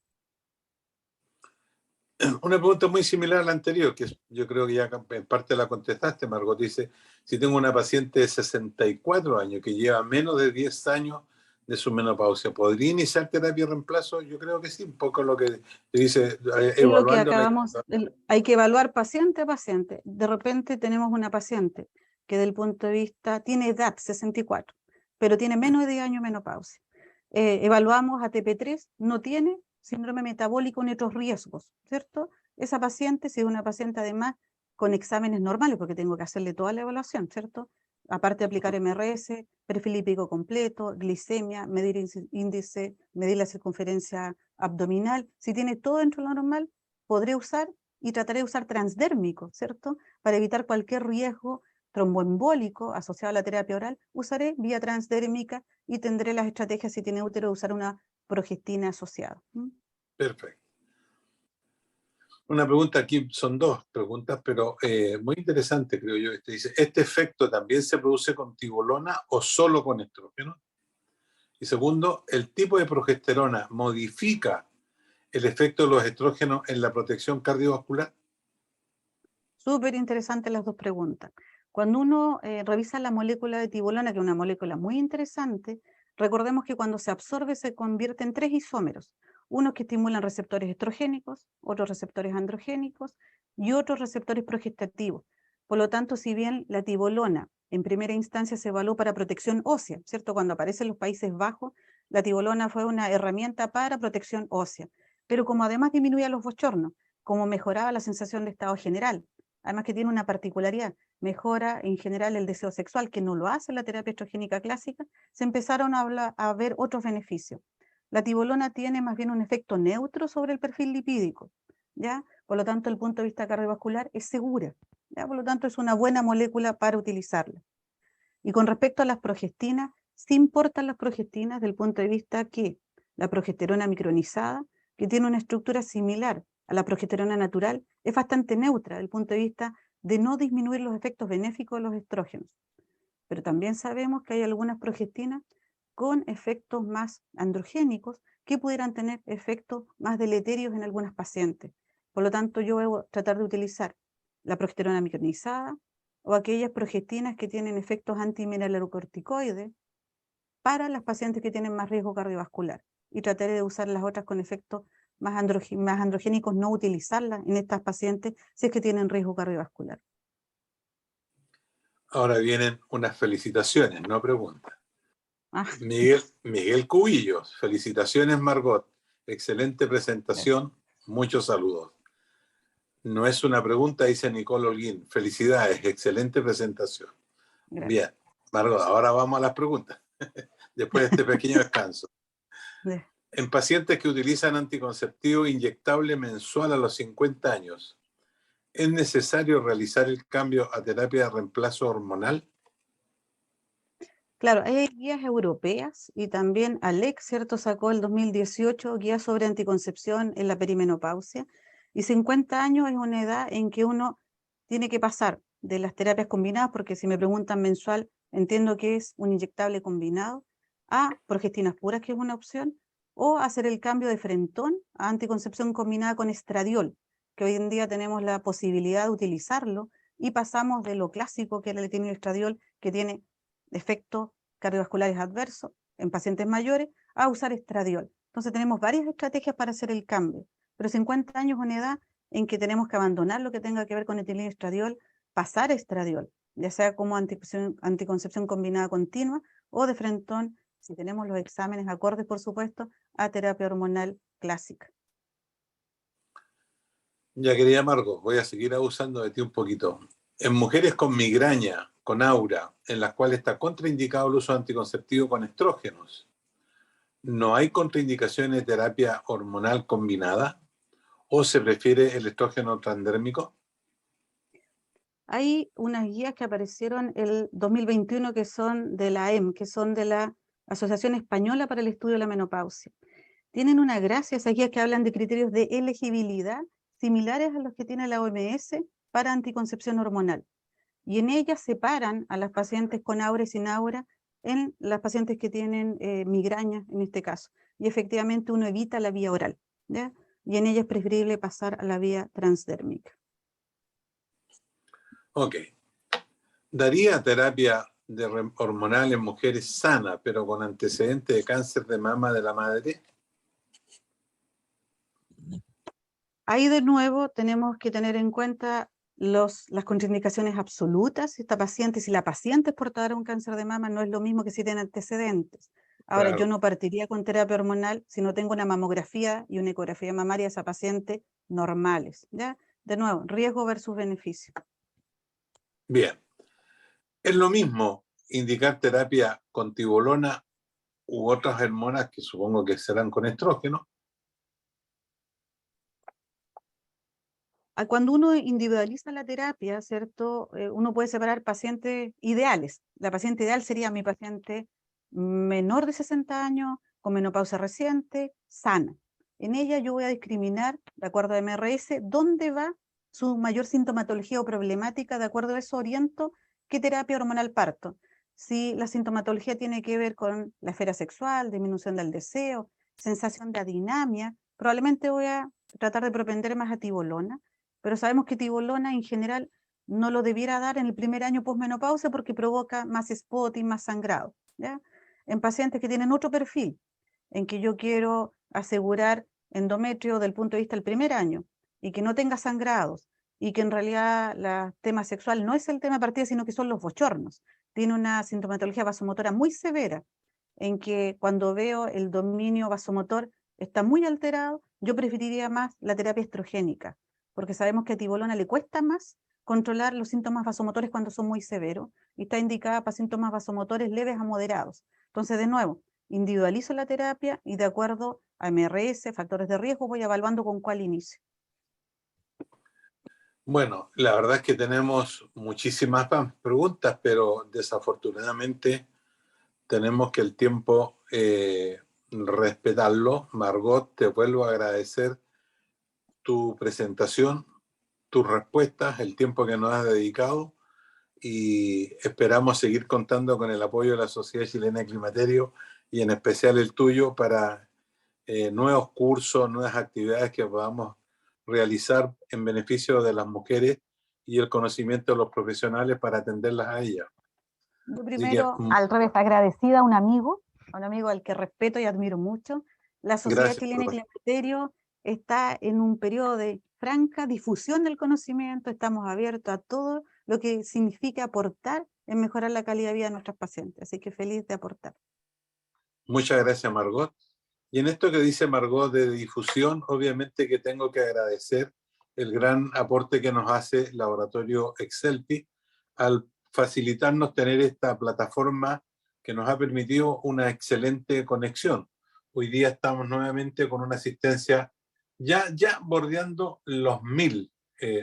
Una pregunta muy similar a la anterior, que yo creo que ya en parte la contestaste, Margot. Dice, si tengo una paciente de 64 años que lleva menos de 10 años de su menopausia, ¿podría iniciar terapia de reemplazo? Yo creo que sí, un poco lo que te dice, Es lo que evaluando. hay que evaluar paciente a paciente. De repente tenemos una paciente que desde el punto de vista, tiene edad, 64, pero tiene menos de 10 años de menopausia. Evaluamos ATP3, no tiene síndrome metabólico ni otros riesgos, ¿cierto? Esa paciente, si es una paciente además con exámenes normales, porque tengo que hacerle toda la evaluación, ¿cierto? Aparte de aplicar MRS, perfil lipídico completo, glicemia, medir índice, medir la circunferencia abdominal, si tiene todo dentro de lo normal, podré usar y trataré de usar transdérmico, ¿cierto? Para evitar cualquier riesgo tromboembólico asociado a la terapia oral, usaré vía transdérmica y tendré las estrategias, si tiene útero, de usar una progestina asociada. Perfecto. Una pregunta aquí, son dos preguntas, pero muy interesante, creo yo. Dice, ¿este efecto también se produce con tibolona o solo con estrógeno? Y segundo, ¿el tipo de progesterona modifica el efecto de los estrógenos en la protección cardiovascular? Súper interesantes las dos preguntas. Cuando uno revisa la molécula de tibolona, que es una molécula muy interesante, recordemos que cuando se absorbe se convierte en 3 isómeros, unos que estimulan receptores estrogénicos, otros receptores androgénicos y otros receptores progestativos. Por lo tanto, si bien la tibolona en primera instancia se evaluó para protección ósea, ¿cierto? Cuando aparece en los Países Bajos, la tibolona fue una herramienta para protección ósea, pero como además disminuía los bochornos, como mejoraba la sensación de estado general, además que tiene una particularidad, mejora en general el deseo sexual, que no lo hace la terapia estrogénica clásica, se empezaron a ver otros beneficios. La tibolona tiene más bien un efecto neutro sobre el perfil lipídico, ¿ya? Por lo tanto, el punto de vista cardiovascular es segura, ¿ya? Por lo tanto, es una buena molécula para utilizarla. Y con respecto a las progestinas, sí importan las progestinas desde el punto de vista que la progesterona micronizada, que tiene una estructura similar a la progesterona natural, es bastante neutra desde el punto de vista de no disminuir los efectos benéficos de los estrógenos. pero también sabemos que hay algunas progestinas con efectos más androgénicos que pudieran tener efectos más deleterios en algunas pacientes. Por lo tanto, yo voy a tratar de utilizar la progesterona micronizada o aquellas progestinas que tienen efectos antimineralocorticoides para las pacientes que tienen más riesgo cardiovascular. Y trataré de usar las otras con efectos más androgénicos, no utilizarlas en estas pacientes si es que tienen riesgo cardiovascular. Ahora vienen unas felicitaciones, no preguntas. Ah, Miguel Cubillos, felicitaciones Margot, excelente presentación, muchos saludos. No es una pregunta, dice Nicole Holguín, felicidades, excelente presentación. gracias. Bien, Margot, ahora vamos a las preguntas, después de este pequeño descanso. En pacientes que utilizan anticonceptivo inyectable mensual a los 50 años, ¿es necesario realizar el cambio a terapia de reemplazo hormonal? Claro, hay guías europeas y también ALEC, ¿cierto? Sacó el 2018 guías sobre anticoncepción en la perimenopausia. Y 50 años es una edad en que uno tiene que pasar de las terapias combinadas, porque si me preguntan mensual, entiendo que es un inyectable combinado, a progestinas puras, que es una opción, o hacer el cambio de frentón a anticoncepción combinada con estradiol, que hoy en día tenemos la posibilidad de utilizarlo, y pasamos de lo clásico que era el estradiol, que tiene efectos cardiovasculares adversos en pacientes mayores, a usar estradiol. Entonces tenemos varias estrategias para hacer el cambio, pero 50 años es una edad en que tenemos que abandonar lo que tenga que ver con estradiol, pasar a estradiol, ya sea como anticoncepción combinada continua o de frentón, si tenemos los exámenes acordes, por supuesto, a terapia hormonal clásica. Ya, querida Margot, voy a seguir abusando de ti un poquito. En mujeres con migraña, con aura, en las cuales está contraindicado el uso anticonceptivo con estrógenos, ¿no hay contraindicaciones de terapia hormonal combinada? ¿O se prefiere el estrógeno transdérmico? Hay unas guías que aparecieron el 2021 que son de la AEM, que son de la Asociación Española para el Estudio de la Menopausia. Tienen una gracia esas guías que hablan de criterios de elegibilidad similares a los que tiene la OMS para anticoncepción hormonal. Y en ellas separan a las pacientes con aura y sin aura en las pacientes que tienen migraña en este caso. Y efectivamente uno evita la vía oral, ¿ya? Y en ella es preferible pasar a la vía transdérmica. Ok. ¿Daría terapia hormonal en mujeres sanas, pero con antecedentes de cáncer de mama de la madre? Ahí de nuevo tenemos que tener en cuenta las contraindicaciones absolutas. Si la paciente es portadora de un cáncer de mama, no es lo mismo que si tiene antecedentes. Ahora, Claro. yo no partiría con terapia hormonal si no tengo una mamografía y una ecografía mamaria de esa paciente normales, ¿ya? De nuevo, riesgo versus beneficio. Bien. ¿Es lo mismo indicar terapia con tibolona u otras hormonas que supongo que serán con estrógeno? Cuando uno individualiza la terapia, ¿cierto? Uno puede separar pacientes ideales. La paciente ideal sería mi paciente menor de 60 años, con menopausia reciente, sana. En ella yo voy a discriminar, de acuerdo a MRS, dónde va su mayor sintomatología o problemática, de acuerdo a eso oriento qué terapia hormonal parto. Si la sintomatología tiene que ver con la esfera sexual, disminución del deseo, sensación de adinamia, probablemente voy a tratar de propender más a tibolona, pero sabemos que tibolona en general no lo debiera dar en el primer año posmenopausia porque provoca más spotting, más sangrado, ¿ya? En pacientes que tienen otro perfil, en que yo quiero asegurar endometrio del punto de vista del primer año y que no tenga sangrados y que en realidad el tema sexual no es el tema de partida, sino que son los bochornos. Tiene una sintomatología vasomotora muy severa, en que cuando veo el dominio vasomotor está muy alterado, yo preferiría más la terapia estrogénica, porque sabemos que a tibolona le cuesta más controlar los síntomas vasomotores cuando son muy severos, y está indicada para síntomas vasomotores leves a moderados. Entonces, de nuevo, individualizo la terapia y de acuerdo a MRS, factores de riesgo, voy evaluando con cuál inicio. Bueno, la verdad es que tenemos muchísimas más preguntas, pero desafortunadamente tenemos que el tiempo respetarlo. Margot, te vuelvo a agradecer tu presentación, tus respuestas, el tiempo que nos has dedicado y esperamos seguir contando con el apoyo de la Sociedad Chilena de Climaterio y en especial el tuyo para nuevos cursos, nuevas actividades que podamos realizar en beneficio de las mujeres y el conocimiento de los profesionales para atenderlas a ellas. Yo Así que, primero, al revés, agradecida a un amigo al que respeto y admiro mucho. La Sociedad gracias. Chilena de Climaterio está en un periodo de franca difusión del conocimiento, estamos abiertos a todo lo que significa aportar en mejorar la calidad de vida de nuestros pacientes, así que feliz de aportar. Muchas gracias, Margot. Y en esto que dice Margot de difusión, obviamente que tengo que agradecer el gran aporte que nos hace el laboratorio Excelti al facilitarnos tener esta plataforma que nos ha permitido una excelente conexión. Hoy día estamos nuevamente con una asistencia ya bordeando los 1000,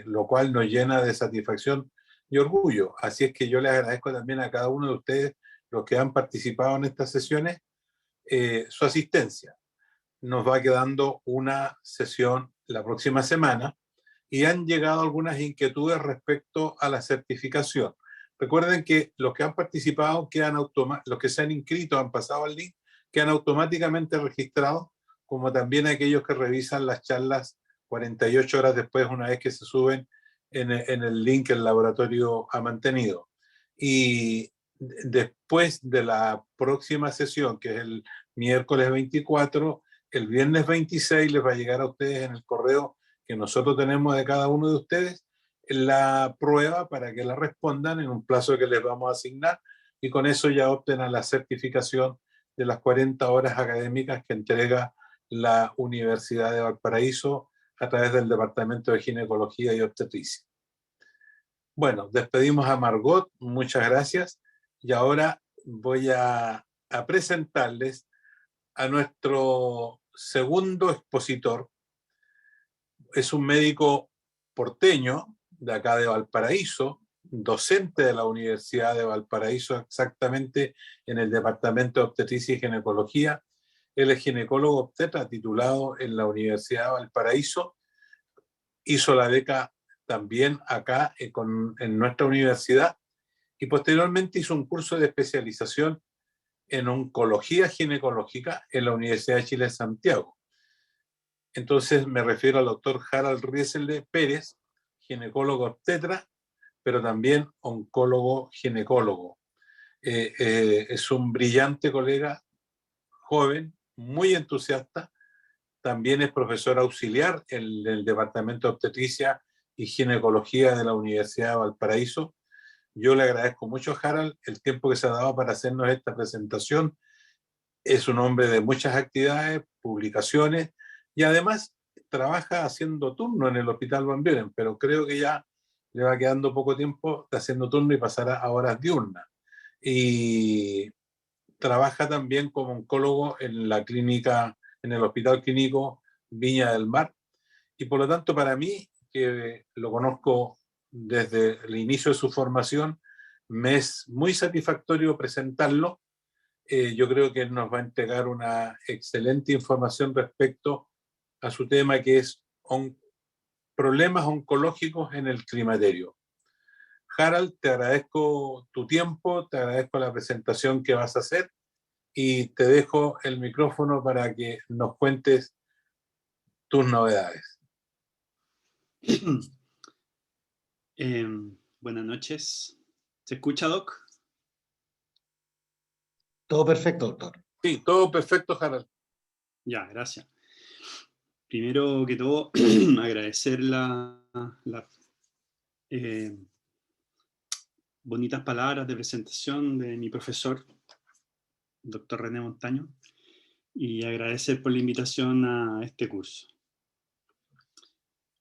lo cual nos llena de satisfacción y orgullo. Así es que yo les agradezco también a cada uno de ustedes, los que han participado en estas sesiones, su asistencia. Nos va quedando una sesión la próxima semana y han llegado algunas inquietudes respecto a la certificación. Recuerden que los que han participado, los que se han inscrito, han pasado al link, quedan automáticamente registrados, como también aquellos que revisan las charlas 48 horas después, una vez que se suben en el link que el laboratorio ha mantenido. Y después de la próxima sesión, que es el miércoles 24, el viernes 26 les va a llegar a ustedes en el correo que nosotros tenemos de cada uno de ustedes la prueba para que la respondan en un plazo que les vamos a asignar y con eso ya obtengan la certificación de las 40 horas académicas que entrega la Universidad de Valparaíso a través del Departamento de Ginecología y Obstetricia. Bueno, despedimos a Margot, muchas gracias y ahora voy a presentarles a nuestro segundo expositor. Es un médico porteño de acá de Valparaíso, docente de la Universidad de Valparaíso, exactamente en el Departamento de Obstetricia y Ginecología. Él es ginecólogo obstetra titulado en la Universidad de Valparaíso. Hizo la beca también acá en nuestra universidad y posteriormente hizo un curso de especialización en oncología ginecológica en la Universidad de Chile de Santiago. Entonces me refiero al doctor Harald Rieselde Pérez, ginecólogo obstetra, pero también oncólogo ginecólogo. Es un brillante colega, joven, muy entusiasta. También es profesor auxiliar en el Departamento de Obstetricia y Ginecología de la Universidad de Valparaíso. Yo le agradezco mucho a Harald el tiempo que se ha dado para hacernos esta presentación. Es un hombre de muchas actividades, publicaciones y además trabaja haciendo turno en el Hospital Van Buren, pero creo que ya le va quedando poco tiempo de haciendo turno y pasará a horas diurnas. Y trabaja también como oncólogo en la clínica, en el Hospital Clínico Viña del Mar. Y por lo tanto, para mí, que lo conozco desde el inicio de su formación, me es muy satisfactorio presentarlo. Yo creo que él nos va a entregar una excelente información respecto a su tema, que es problemas oncológicos en el climaterio. Harald, te agradezco tu tiempo, te agradezco la presentación que vas a hacer y te dejo el micrófono para que nos cuentes tus novedades. Buenas noches. ¿Se escucha, Doc? Todo perfecto, doctor. Sí, todo perfecto, Harald. Ya, gracias. Primero que todo, agradecer las bonitas palabras de presentación de mi profesor, doctor René Montaño, y agradecer por la invitación a este curso.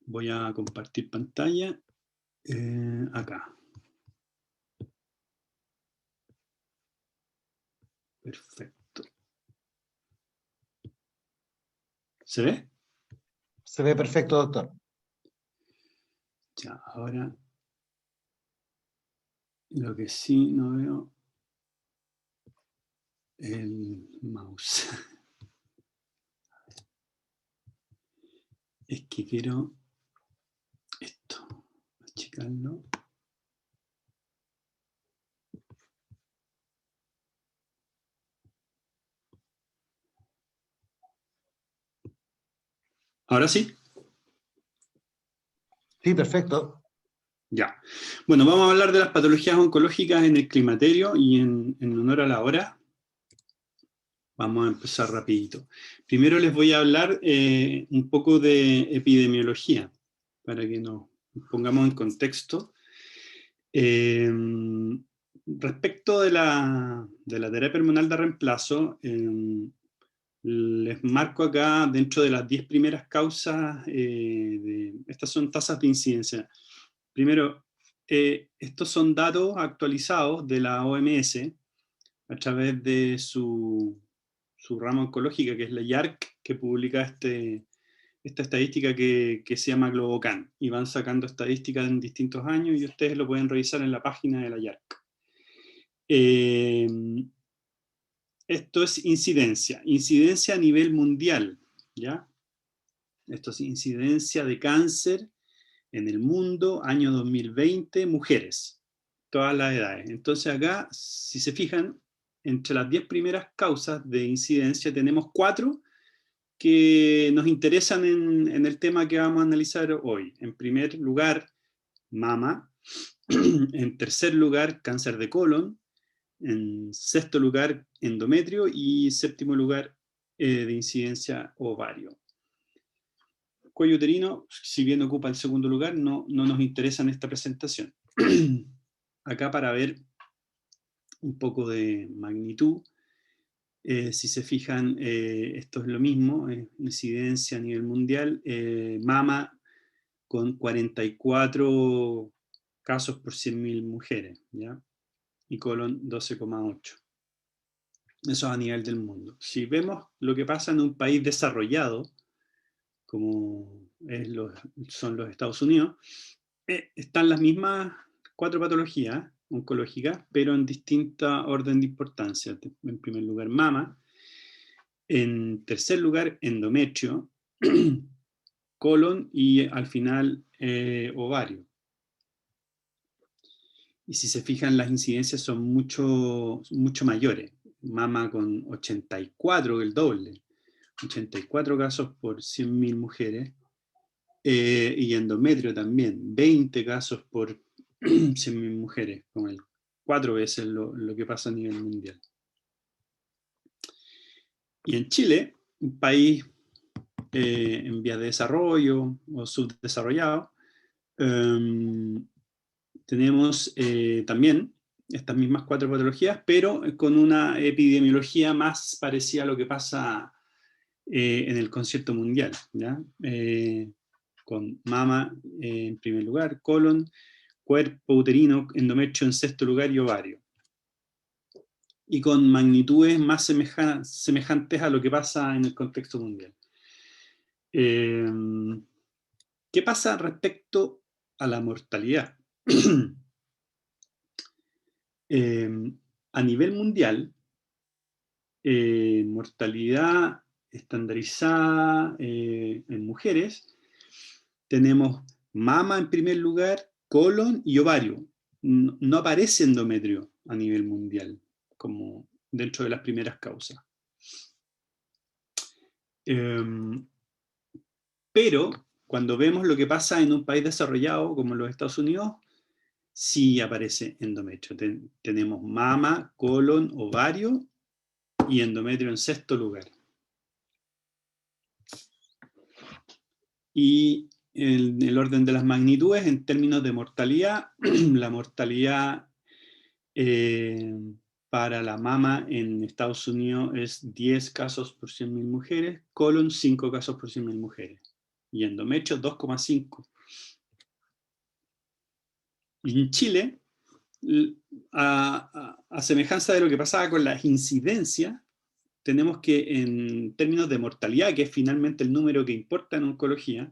Voy a compartir pantalla acá. Perfecto. ¿Se ve? Se ve perfecto, doctor. Ya, ahora lo que sí no veo el mouse. Es que quiero esto, achicarlo. ¿Ahora sí? Sí, perfecto. Ya. Bueno, vamos a hablar de las patologías oncológicas en el climaterio y en honor a la hora, vamos a empezar rapidito. Primero les voy a hablar un poco de epidemiología, para que nos pongamos en contexto. Respecto de la terapia hormonal de reemplazo, les marco acá dentro de las 10 primeras causas, estas son tasas de incidencia. Primero, estos son datos actualizados de la OMS a través de su rama oncológica, que es la IARC, que publica esta estadística que se llama GloboCan, y van sacando estadísticas en distintos años y ustedes lo pueden revisar en la página de la IARC. Esto es incidencia a nivel mundial, ¿ya? Esto es incidencia de cáncer en el mundo, año 2020, mujeres, todas las edades. Entonces acá, si se fijan, entre las 10 primeras causas de incidencia tenemos 4 que nos interesan en el tema que vamos a analizar hoy. En primer lugar, mama. En tercer lugar, cáncer de colon. En sexto lugar, endometrio. Y séptimo lugar, de incidencia, ovario. Cuello uterino, si bien ocupa el segundo lugar, no nos interesa en esta presentación. Acá para ver un poco de magnitud, si se fijan, esto es lo mismo, incidencia a nivel mundial, mama con 44 casos por 100.000 mujeres, ¿ya? Y colon 12,8. Eso a nivel del mundo. Si vemos lo que pasa en un país desarrollado, como son los Estados Unidos, están las mismas 4 patologías oncológicas, pero en distinta orden de importancia. En primer lugar, mama. En tercer lugar, endometrio, colon y al final ovario. Y si se fijan, las incidencias son mucho mayores. Mama con 84, el doble. 84 casos por 100.000 mujeres. Y endometrio también, 20 casos por 100.000 mujeres, como el 4 veces lo que pasa a nivel mundial. Y en Chile, un país en vías de desarrollo o subdesarrollado, tenemos también estas mismas 4 patologías, pero con una epidemiología más parecida a lo que pasa en el concierto mundial, ¿ya? Con mama en primer lugar, colon, cuerpo uterino, endometrio en sexto lugar y ovario. Y con magnitudes más semejantes a lo que pasa en el contexto mundial. ¿Qué pasa respecto a la mortalidad? A nivel mundial, mortalidad estandarizada en mujeres, tenemos mama en primer lugar, colon y ovario. No aparece endometrio a nivel mundial, como dentro de las primeras causas. Pero cuando vemos lo que pasa en un país desarrollado como los Estados Unidos, sí aparece endometrio. Tenemos mama, colon, ovario y endometrio en sexto lugar. Y el orden de las magnitudes en términos de mortalidad, la mortalidad para la mama en Estados Unidos es 10 casos por 100.000 mujeres, colon 5 casos por 100.000 mujeres, y endometrio 2,5. Y en Chile, a semejanza de lo que pasaba con las incidencias, tenemos que en términos de mortalidad, que es finalmente el número que importa en oncología,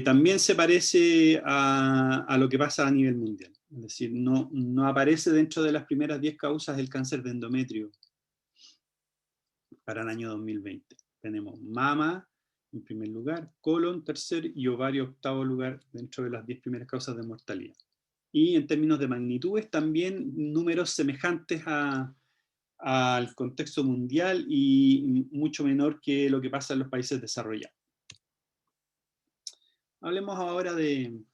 también se parece a lo que pasa a nivel mundial. Es decir, no aparece dentro de las primeras 10 causas el cáncer de endometrio para el año 2020. Tenemos mama en primer lugar, colon tercer y ovario octavo lugar dentro de las 10 primeras causas de mortalidad. Y en términos de magnitudes también números semejantes al contexto mundial y mucho menor que lo que pasa en los países desarrollados. Hablemos ahora del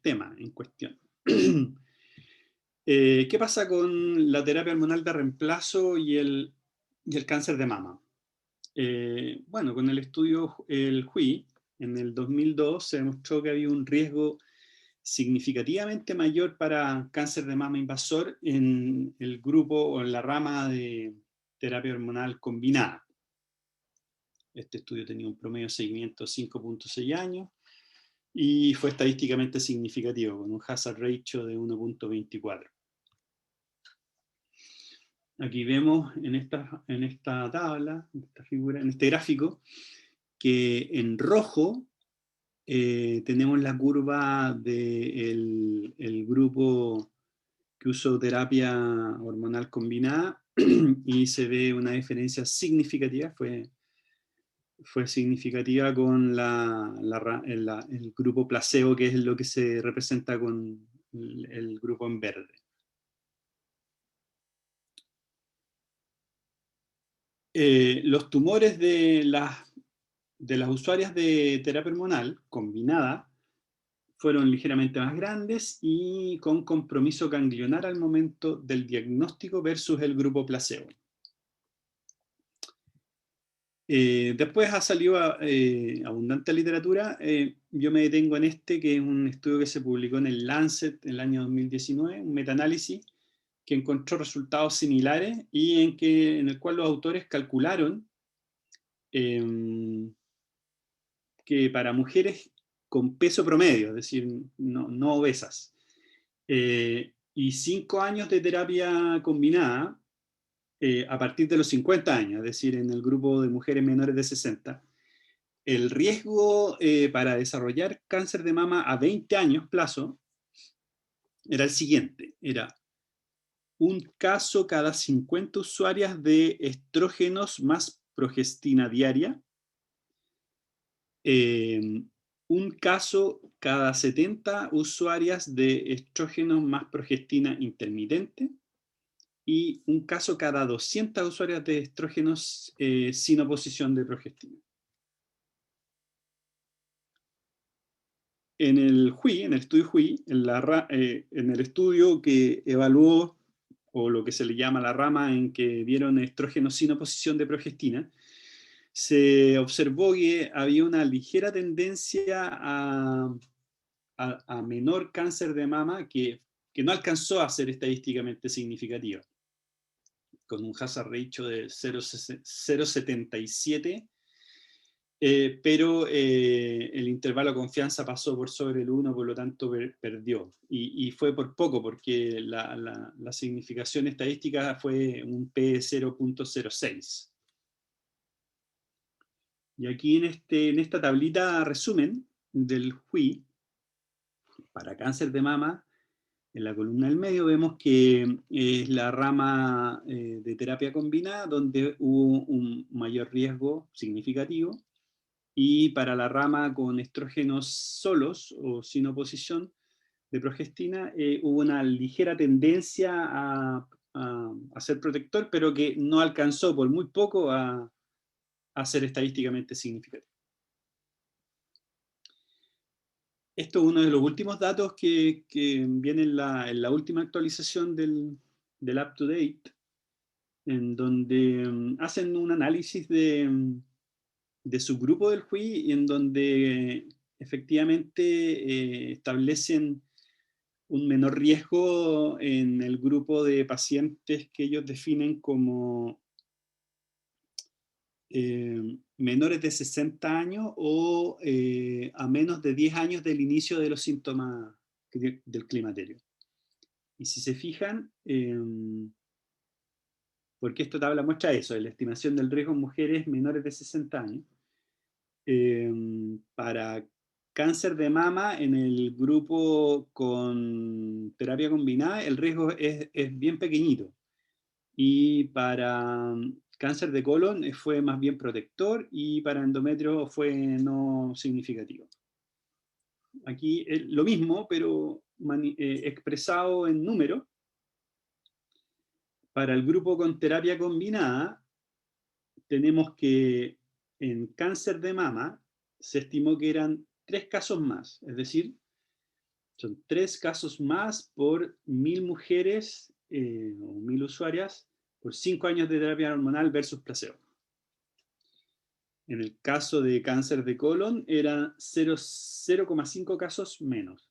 tema en cuestión. ¿Qué pasa con la terapia hormonal de reemplazo y el cáncer de mama? Bueno, con el estudio el HUI, en el 2002 se demostró que había un riesgo significativamente mayor para cáncer de mama invasor en el grupo o en la rama de terapia hormonal combinada. Este estudio tenía un promedio de seguimiento de 5.6 años y fue estadísticamente significativo, con un hazard ratio de 1.24. Aquí vemos en esta tabla, en esta figura, en este gráfico, que en rojo tenemos la curva del grupo que usó terapia hormonal combinada y se ve una diferencia significativa, fue significativa con el grupo placebo, que es lo que se representa con el grupo en verde. Los tumores de las usuarias de terapia hormonal combinada fueron ligeramente más grandes y con compromiso ganglionar al momento del diagnóstico versus el grupo placebo. Después ha salido abundante literatura. Yo me detengo en este, que es un estudio que se publicó en el Lancet en el año 2019, un metaanálisis que encontró resultados similares y en el cual los autores calcularon que para mujeres con peso promedio, es decir, no obesas, y 5 años de terapia combinada, a partir de los 50 años, es decir, en el grupo de mujeres menores de 60, el riesgo para desarrollar cáncer de mama a 20 años plazo era el siguiente, era un caso cada 50 usuarias de estrógenos más progestina diaria, un caso cada 70 usuarias de estrógenos más progestina intermitente y un caso cada 200 usuarias de estrógenos sin oposición de progestina. En el HUI, en el estudio HUI, en el estudio que evaluó, o lo que se le llama la rama en que vieron estrógenos sin oposición de progestina, se observó que había una ligera tendencia a menor cáncer de mama que no alcanzó a ser estadísticamente significativa, con un hazard ratio de 0.77, pero el intervalo de confianza pasó por sobre el 1, por lo tanto perdió. Y fue por poco, porque la significación estadística fue un P0.06. Y aquí en esta tablita resumen del HUI, para cáncer de mama, en la columna del medio vemos que es la rama de terapia combinada donde hubo un mayor riesgo significativo, y para la rama con estrógenos solos o sin oposición de progestina hubo una ligera tendencia a ser protector, pero que no alcanzó por muy poco a ser estadísticamente significativo. Esto es uno de los últimos datos que viene en la última actualización del UpToDate, en donde hacen un análisis de subgrupo del HUI, y en donde efectivamente establecen un menor riesgo en el grupo de pacientes que ellos definen como menores de 60 años o a menos de 10 años del inicio de los síntomas del climaterio. Y si se fijan, porque esta tabla muestra eso, la estimación del riesgo en mujeres menores de 60 años, para cáncer de mama en el grupo con terapia combinada, el riesgo es bien pequeñito. Y para cáncer de colon fue más bien protector, y para endometrio fue no significativo. Aquí lo mismo, pero expresado en número. Para el grupo con terapia combinada, tenemos que en cáncer de mama se estimó que eran 3 casos más, es decir, son 3 casos más por 1000 mujeres o 1000 usuarias por 5 años de terapia hormonal versus placebo. En el caso de cáncer de colon era 0,5 casos menos.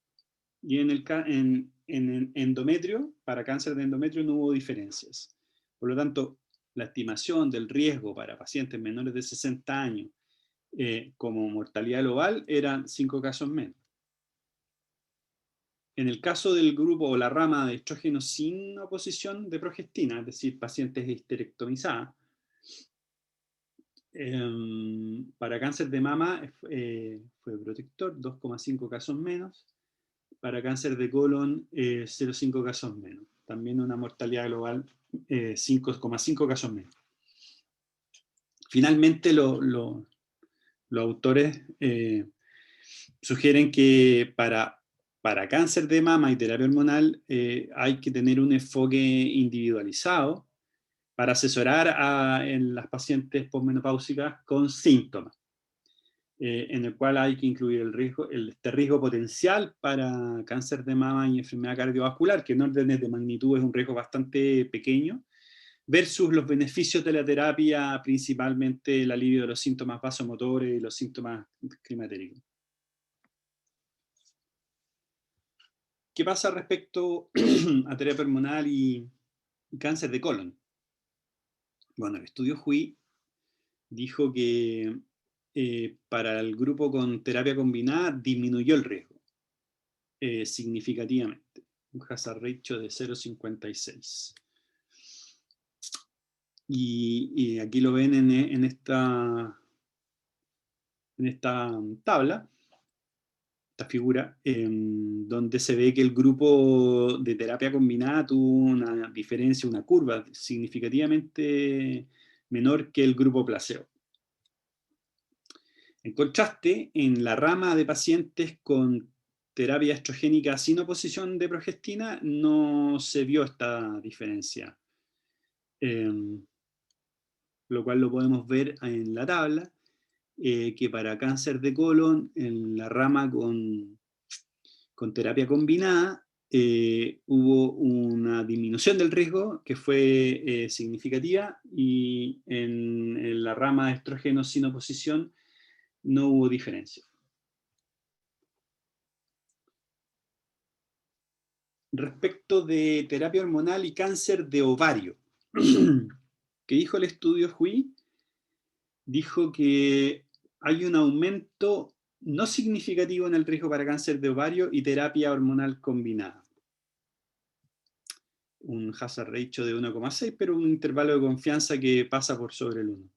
Y en endometrio, para cáncer de endometrio no hubo diferencias. Por lo tanto, la estimación del riesgo para pacientes menores de 60 años como mortalidad global eran 5 casos menos. En el caso del grupo o la rama de estrógeno sin oposición de progestina, es decir, pacientes histerectomizadas, para cáncer de mama fue protector, 2,5 casos menos. Para cáncer de colon, 0,5 casos menos. También una mortalidad global, 5,5 casos menos. Finalmente, los autores sugieren que para cáncer de mama y terapia hormonal hay que tener un enfoque individualizado para asesorar en las pacientes posmenopáusicas con síntomas, en el cual hay que incluir este riesgo potencial para cáncer de mama y enfermedad cardiovascular, que en órdenes de magnitud es un riesgo bastante pequeño, versus los beneficios de la terapia, principalmente el alivio de los síntomas vasomotores y los síntomas climatéricos. ¿Qué pasa respecto a terapia hormonal y cáncer de colon? Bueno, el estudio HUI dijo que para el grupo con terapia combinada disminuyó el riesgo significativamente, un hazard ratio de 0,56. Y aquí lo ven en esta tabla, esta figura, donde se ve que el grupo de terapia combinada tuvo una diferencia, una curva significativamente menor que el grupo placebo. En contraste, en la rama de pacientes con terapia estrogénica sin oposición de progestina no se vio esta diferencia, lo cual lo podemos ver en la tabla, que para cáncer de colon, en la rama con terapia combinada, hubo una disminución del riesgo que fue significativa, y en la rama de estrógeno sin oposición no hubo diferencia. Respecto de terapia hormonal y cáncer de ovario, ¿qué dijo el estudio HUI? Dijo que hay un aumento no significativo en el riesgo para cáncer de ovario y terapia hormonal combinada. Un hazard ratio de 1,6, pero un intervalo de confianza que pasa por sobre el 1.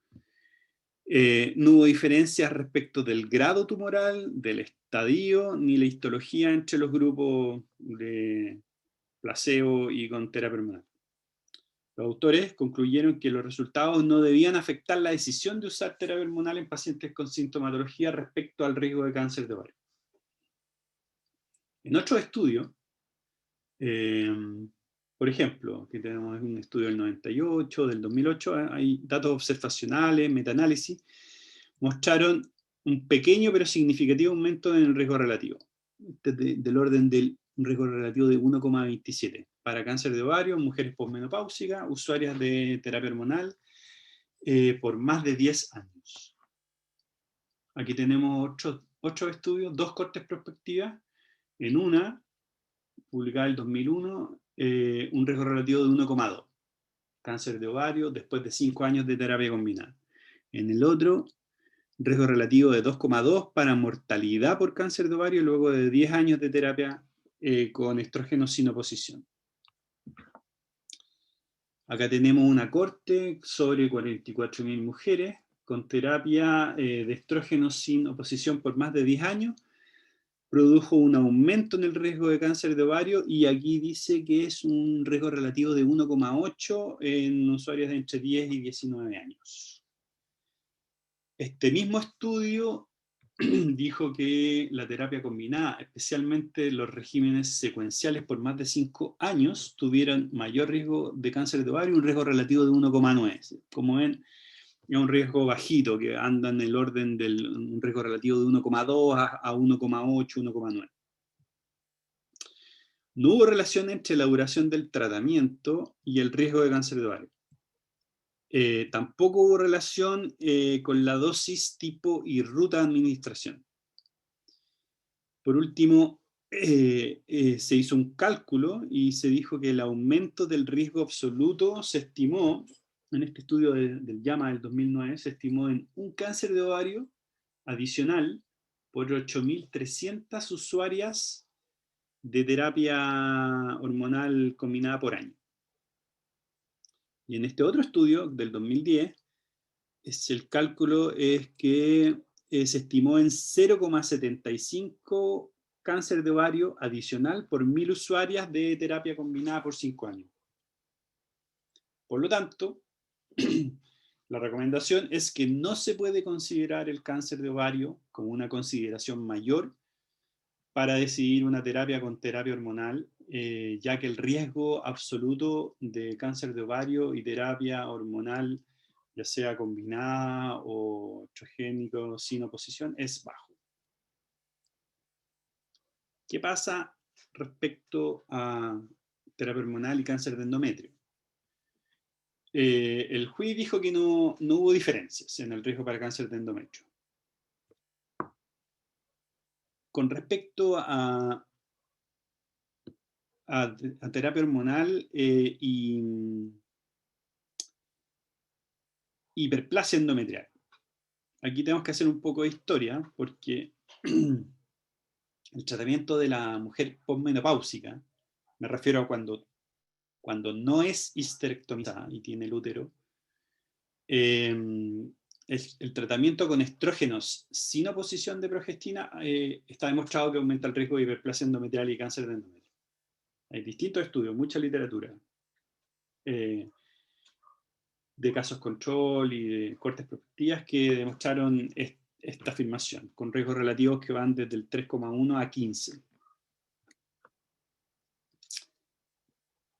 No hubo diferencias respecto del grado tumoral, del estadio, ni la histología entre los grupos de placebo y con terapia hormonal. Los autores concluyeron que los resultados no debían afectar la decisión de usar terapia hormonal en pacientes con sintomatología respecto al riesgo de cáncer de ovario. En otro estudio, por ejemplo, aquí tenemos un estudio del 98, del 2008, hay datos observacionales, metaanálisis, mostraron un pequeño pero significativo aumento en el riesgo relativo, del orden del riesgo relativo de 1,27 para cáncer de ovario, mujeres posmenopáusicas, usuarias de terapia hormonal por más de 10 años. Aquí tenemos otros estudios, 2 cortes prospectivas. En una, publicada en el 2001, un riesgo relativo de 1,2, cáncer de ovario después de 5 años de terapia combinada. En el otro, riesgo relativo de 2,2 para mortalidad por cáncer de ovario luego de 10 años de terapia con estrógeno sin oposición. Acá tenemos una corte sobre 44.000 mujeres con terapia de estrógeno sin oposición por más de 10 años. Produjo un aumento en el riesgo de cáncer de ovario, y aquí dice que es un riesgo relativo de 1,8 en usuarios de entre 10 y 19 años. Este mismo estudio dijo que la terapia combinada, especialmente los regímenes secuenciales por más de 5 años, tuvieron mayor riesgo de cáncer de ovario, un riesgo relativo de 1,9. Como ven, Es un riesgo bajito, que anda en el orden del un riesgo relativo de 1,2 a 1,8, 1,9. No hubo relación entre la duración del tratamiento y el riesgo de cáncer de ovario. Tampoco hubo relación con la dosis, tipo y ruta de administración. Por último, se hizo un cálculo y se dijo que el aumento del riesgo absoluto se estimó, en este estudio del JAMA del 2009, se estimó en un cáncer de ovario adicional por 8.300 usuarias de terapia hormonal combinada por año. Y en este otro estudio del 2010, el cálculo es que se estimó en 0,75 cáncer de ovario adicional por 1.000 usuarias de terapia combinada por 5 años. Por lo tanto, la recomendación es que no se puede considerar el cáncer de ovario como una consideración mayor para decidir una terapia con terapia hormonal, ya que el riesgo absoluto de cáncer de ovario y terapia hormonal, ya sea combinada o estrogénico sin oposición, es bajo. ¿Qué pasa respecto a terapia hormonal y cáncer de endometrio? El juez dijo que no hubo diferencias en el riesgo para cáncer de endometrio. Con respecto a terapia hormonal y hiperplasia endometrial. Aquí tenemos que hacer un poco de historia, porque el tratamiento de la mujer posmenopáusica, me refiero a cuando no es histerectomizada y tiene el útero, el tratamiento con estrógenos sin oposición de progestina está demostrado que aumenta el riesgo de hiperplasia endometrial y cáncer de endometrio. Hay distintos estudios, mucha literatura de casos control y de cortes prospectivas que demostraron esta afirmación, con riesgos relativos que van desde el 3,1 a 15.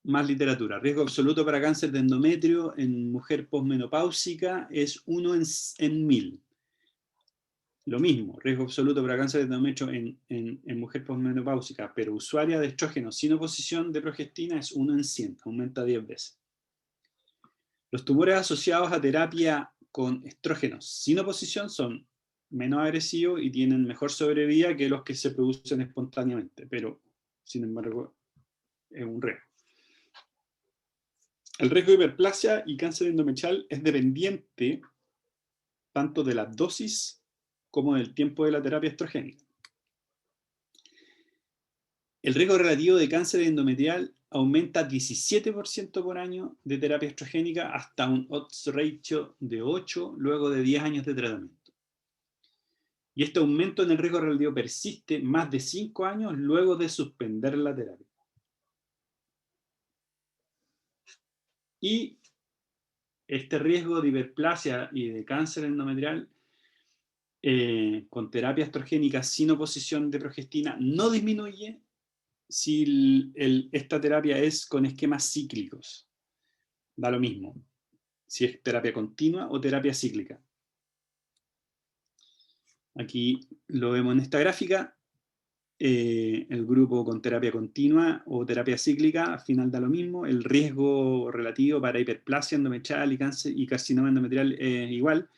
Más literatura. Riesgo absoluto para cáncer de endometrio en mujer posmenopáusica es 1 en 1000. Lo mismo, riesgo absoluto para cáncer de endometrio en mujer posmenopáusica, pero usuaria de estrógenos sin oposición de progestina es 1 en 100, aumenta 10 veces. Los tumores asociados a terapia con estrógenos sin oposición son menos agresivos y tienen mejor sobrevida que los que se producen espontáneamente, pero sin embargo es un riesgo. El riesgo de hiperplasia y cáncer endometrial es dependiente tanto de la dosis como del tiempo de la terapia estrogénica. El riesgo relativo de cáncer endometrial aumenta 17% por año de terapia estrogénica hasta un odds ratio de 8 luego de 10 años de tratamiento. Y este aumento en el riesgo relativo persiste más de 5 años luego de suspender la terapia. Y este riesgo de hiperplasia y de cáncer endometrial con terapia estrogénica sin oposición de progestina no disminuye si esta terapia es con esquemas cíclicos. Da lo mismo si es terapia continua o terapia cíclica. Aquí lo vemos en esta gráfica. El grupo con terapia continua o terapia cíclica, al final da lo mismo. El riesgo relativo para hiperplasia endometrial y cáncer y carcinoma endometrial es igual.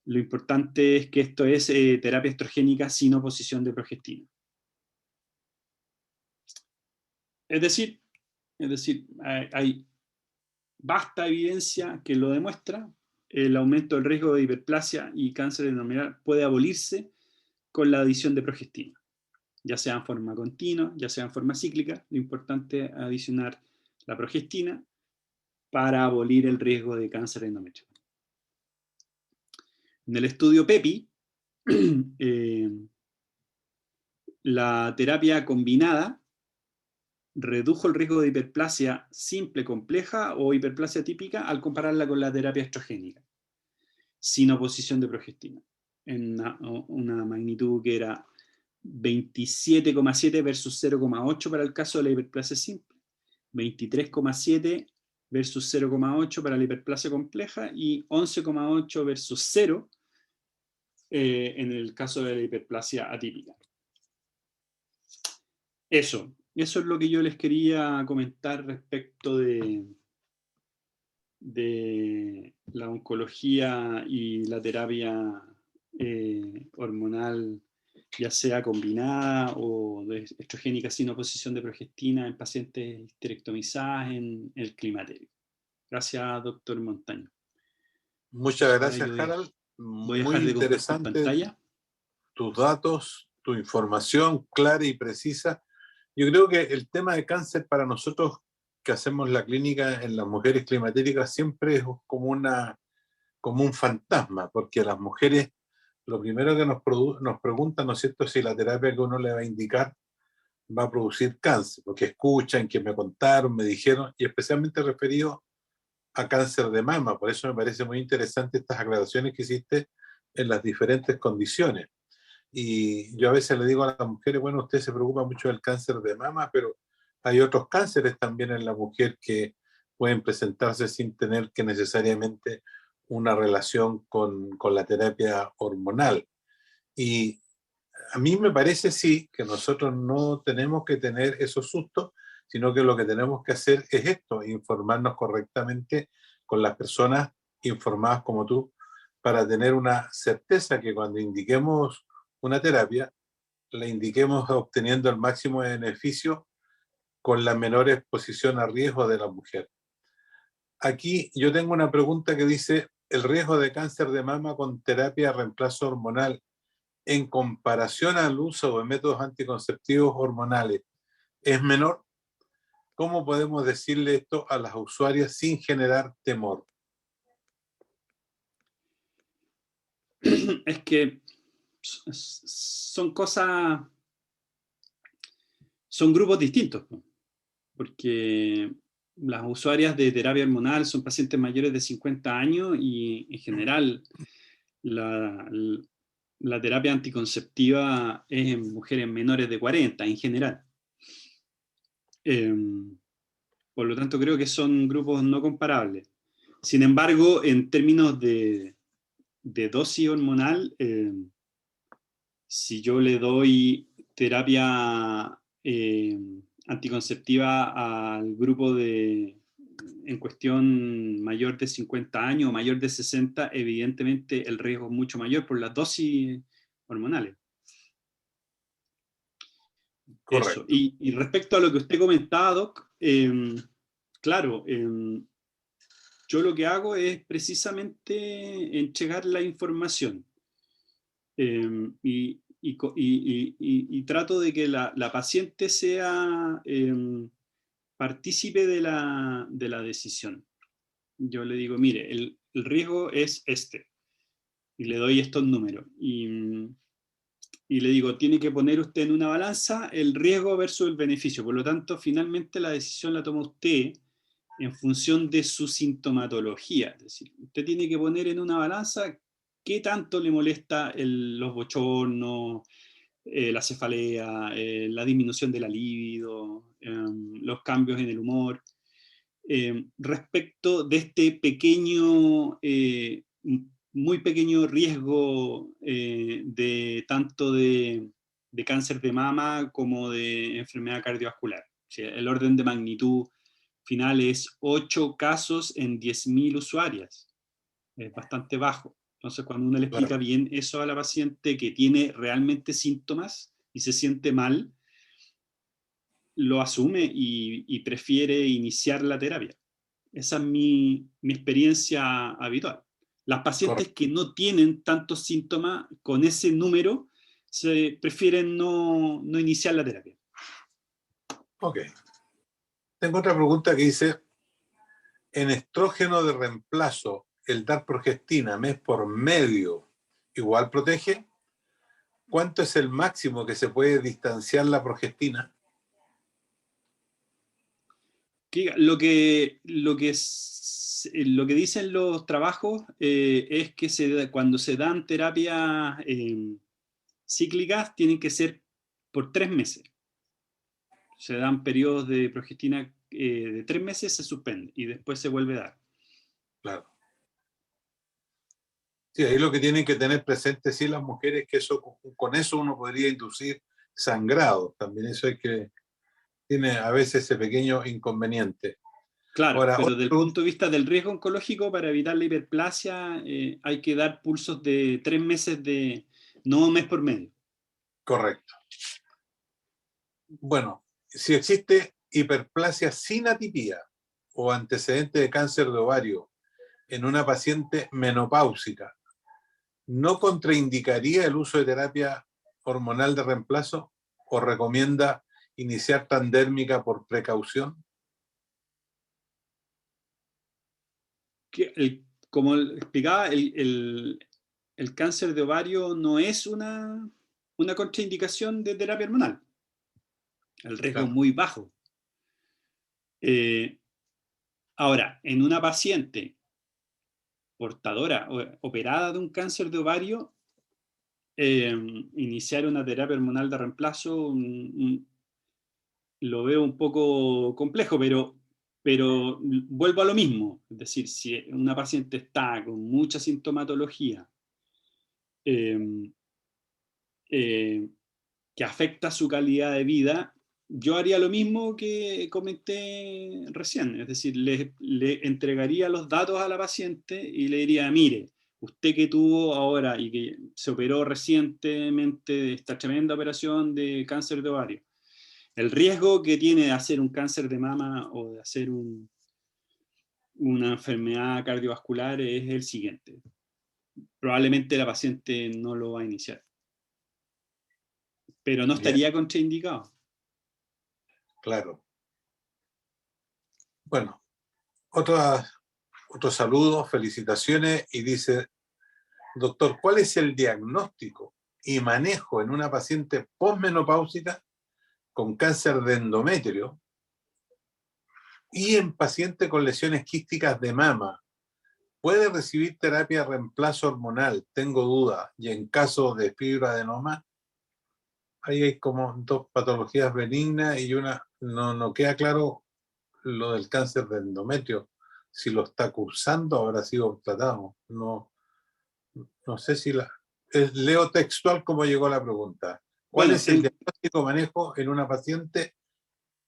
Lo importante es que esto es terapia estrogénica sin oposición de progestina. Es decir, hay vasta evidencia que lo demuestra. El aumento del riesgo de hiperplasia y cáncer endometrial puede abolirse con la adición de progestina, ya sea en forma continua, ya sea en forma cíclica. Lo importante es adicionar la progestina para abolir el riesgo de cáncer endometrial. En el estudio PEPI, la terapia combinada redujo el riesgo de hiperplasia simple compleja o hiperplasia típica al compararla con la terapia estrogénica, sin oposición de progestina, en una magnitud que era 27,7 versus 0,8 para el caso de la hiperplasia simple, 23,7 versus 0,8 para la hiperplasia compleja y 11,8 versus 0 en el caso de la hiperplasia atípica. Eso es lo que yo les quería comentar respecto de la oncología y la terapia hormonal, ya sea combinada o de estrogénica sin oposición de progestina en pacientes histerectomizadas en el climaterio. Gracias, doctor Montaño. Muchas Ahora gracias, yo Harald. voy a Muy dejar de compartir interesante pantalla. tus datos, tu información clara y precisa. Yo creo que el tema de cáncer para nosotros que hacemos la clínica en las mujeres climatéricas siempre es como un fantasma, porque las mujeres lo primero que nos preguntan, ¿no es cierto?, si la terapia que uno le va a indicar va a producir cáncer, porque escuchan, que me contaron, me dijeron, y especialmente referido a cáncer de mama. Por eso me parece muy interesante estas aclaraciones que hiciste en las diferentes condiciones. Y yo a veces le digo a las mujeres, bueno, usted se preocupa mucho del cáncer de mama, pero hay otros cánceres también en la mujer que pueden presentarse sin tener que necesariamente una relación con la terapia hormonal. Y a mí me parece, sí, que nosotros no tenemos que tener esos sustos, sino que lo que tenemos que hacer es esto, informarnos correctamente con las personas informadas como tú, para tener una certeza que cuando indiquemos una terapia, la indiquemos obteniendo el máximo de beneficio con la menor exposición a riesgo de la mujer. Aquí yo tengo una pregunta que dice, ¿el riesgo de cáncer de mama con terapia de reemplazo hormonal en comparación al uso de métodos anticonceptivos hormonales es menor? ¿Cómo podemos decirle esto a las usuarias sin generar temor? Es que son cosas, son grupos distintos, porque las usuarias de terapia hormonal son pacientes mayores de 50 años y en general la terapia anticonceptiva es en mujeres menores de 40 en general. Por lo tanto, creo que son grupos no comparables. Sin embargo, en términos de dosis hormonal, si yo le doy terapia anticonceptiva al grupo en cuestión mayor de 50 años o mayor de 60, evidentemente el riesgo es mucho mayor por las dosis hormonales. Correcto. Eso. Y respecto a lo que usted comentaba, Doc, claro, yo lo que hago es precisamente entregar la información. Y trato de que la paciente sea partícipe de la decisión. Yo le digo, mire, el riesgo es este, y le doy estos números. Y le digo, tiene que poner usted en una balanza el riesgo versus el beneficio. Por lo tanto, finalmente la decisión la toma usted en función de su sintomatología. Es decir, usted tiene que poner en una balanza qué tanto le molesta los bochornos, la cefalea, la disminución de la libido, los cambios en el humor, respecto de este pequeño, muy pequeño riesgo de tanto de cáncer de mama como de enfermedad cardiovascular. O sea, el orden de magnitud final es 8 casos en 10.000 usuarias. Es bastante bajo. Entonces, cuando uno le explica Claro. bien eso a la paciente que tiene realmente síntomas y se siente mal, lo asume y prefiere iniciar la terapia. Esa es mi experiencia habitual. Las pacientes que no tienen tantos síntomas con ese número prefieren no iniciar la terapia. Ok. Tengo otra pregunta que dice, en estrógeno de reemplazo, el dar progestina mes por medio, ¿igual protege? ¿Cuánto es el máximo que se puede distanciar la progestina? Lo que dicen los trabajos es que cuando se dan terapias cíclicas tienen que ser por 3 meses. Se dan periodos de progestina de 3 meses se suspende y después se vuelve a dar. Claro. Sí, ahí lo que tienen que tener presente sí las mujeres es que eso, con eso uno podría inducir sangrado. También eso es que tiene a veces ese pequeño inconveniente. Claro, Ahora, pero desde el punto de vista del riesgo oncológico, para evitar la hiperplasia, hay que dar pulsos de 3 meses no un mes por medio. correcto. Bueno, si existe hiperplasia sin atipía o antecedente de cáncer de ovario en una paciente menopáusica, ¿no contraindicaría el uso de terapia hormonal de reemplazo o recomienda iniciar transdérmica por precaución? Como explicaba, el cáncer de ovario no es una contraindicación de terapia hormonal. El riesgo es muy bajo. Ahora, en una paciente portadora o operada de un cáncer de ovario, iniciar una terapia hormonal de reemplazo lo veo un poco complejo, pero vuelvo a lo mismo. Es decir, si una paciente está con mucha sintomatología eh, que afecta su calidad de vida, yo haría lo mismo que comenté recién, es decir, le entregaría los datos a la paciente y le diría, mire, usted que tuvo ahora y que se operó recientemente de esta tremenda operación de cáncer de ovario, el riesgo que tiene de hacer un cáncer de mama o de hacer una enfermedad cardiovascular es el siguiente. Probablemente la paciente no lo va a iniciar, pero no estaría contraindicado. Claro. Bueno, otro saludo, felicitaciones, y dice, doctor, ¿cuál es el diagnóstico y manejo en una paciente posmenopáusica con cáncer de endometrio y en paciente con lesiones quísticas de mama? ¿Puede recibir terapia de reemplazo hormonal? Tengo dudas. Y en caso de fibroadenoma, ahí hay como dos patologías benignas y una, no queda claro lo del cáncer de endometrio. Si lo está cursando, habrá sido tratado. No sé si leo textual cómo llegó la pregunta. ¿Cuál Bueno, es el diagnóstico manejo en una paciente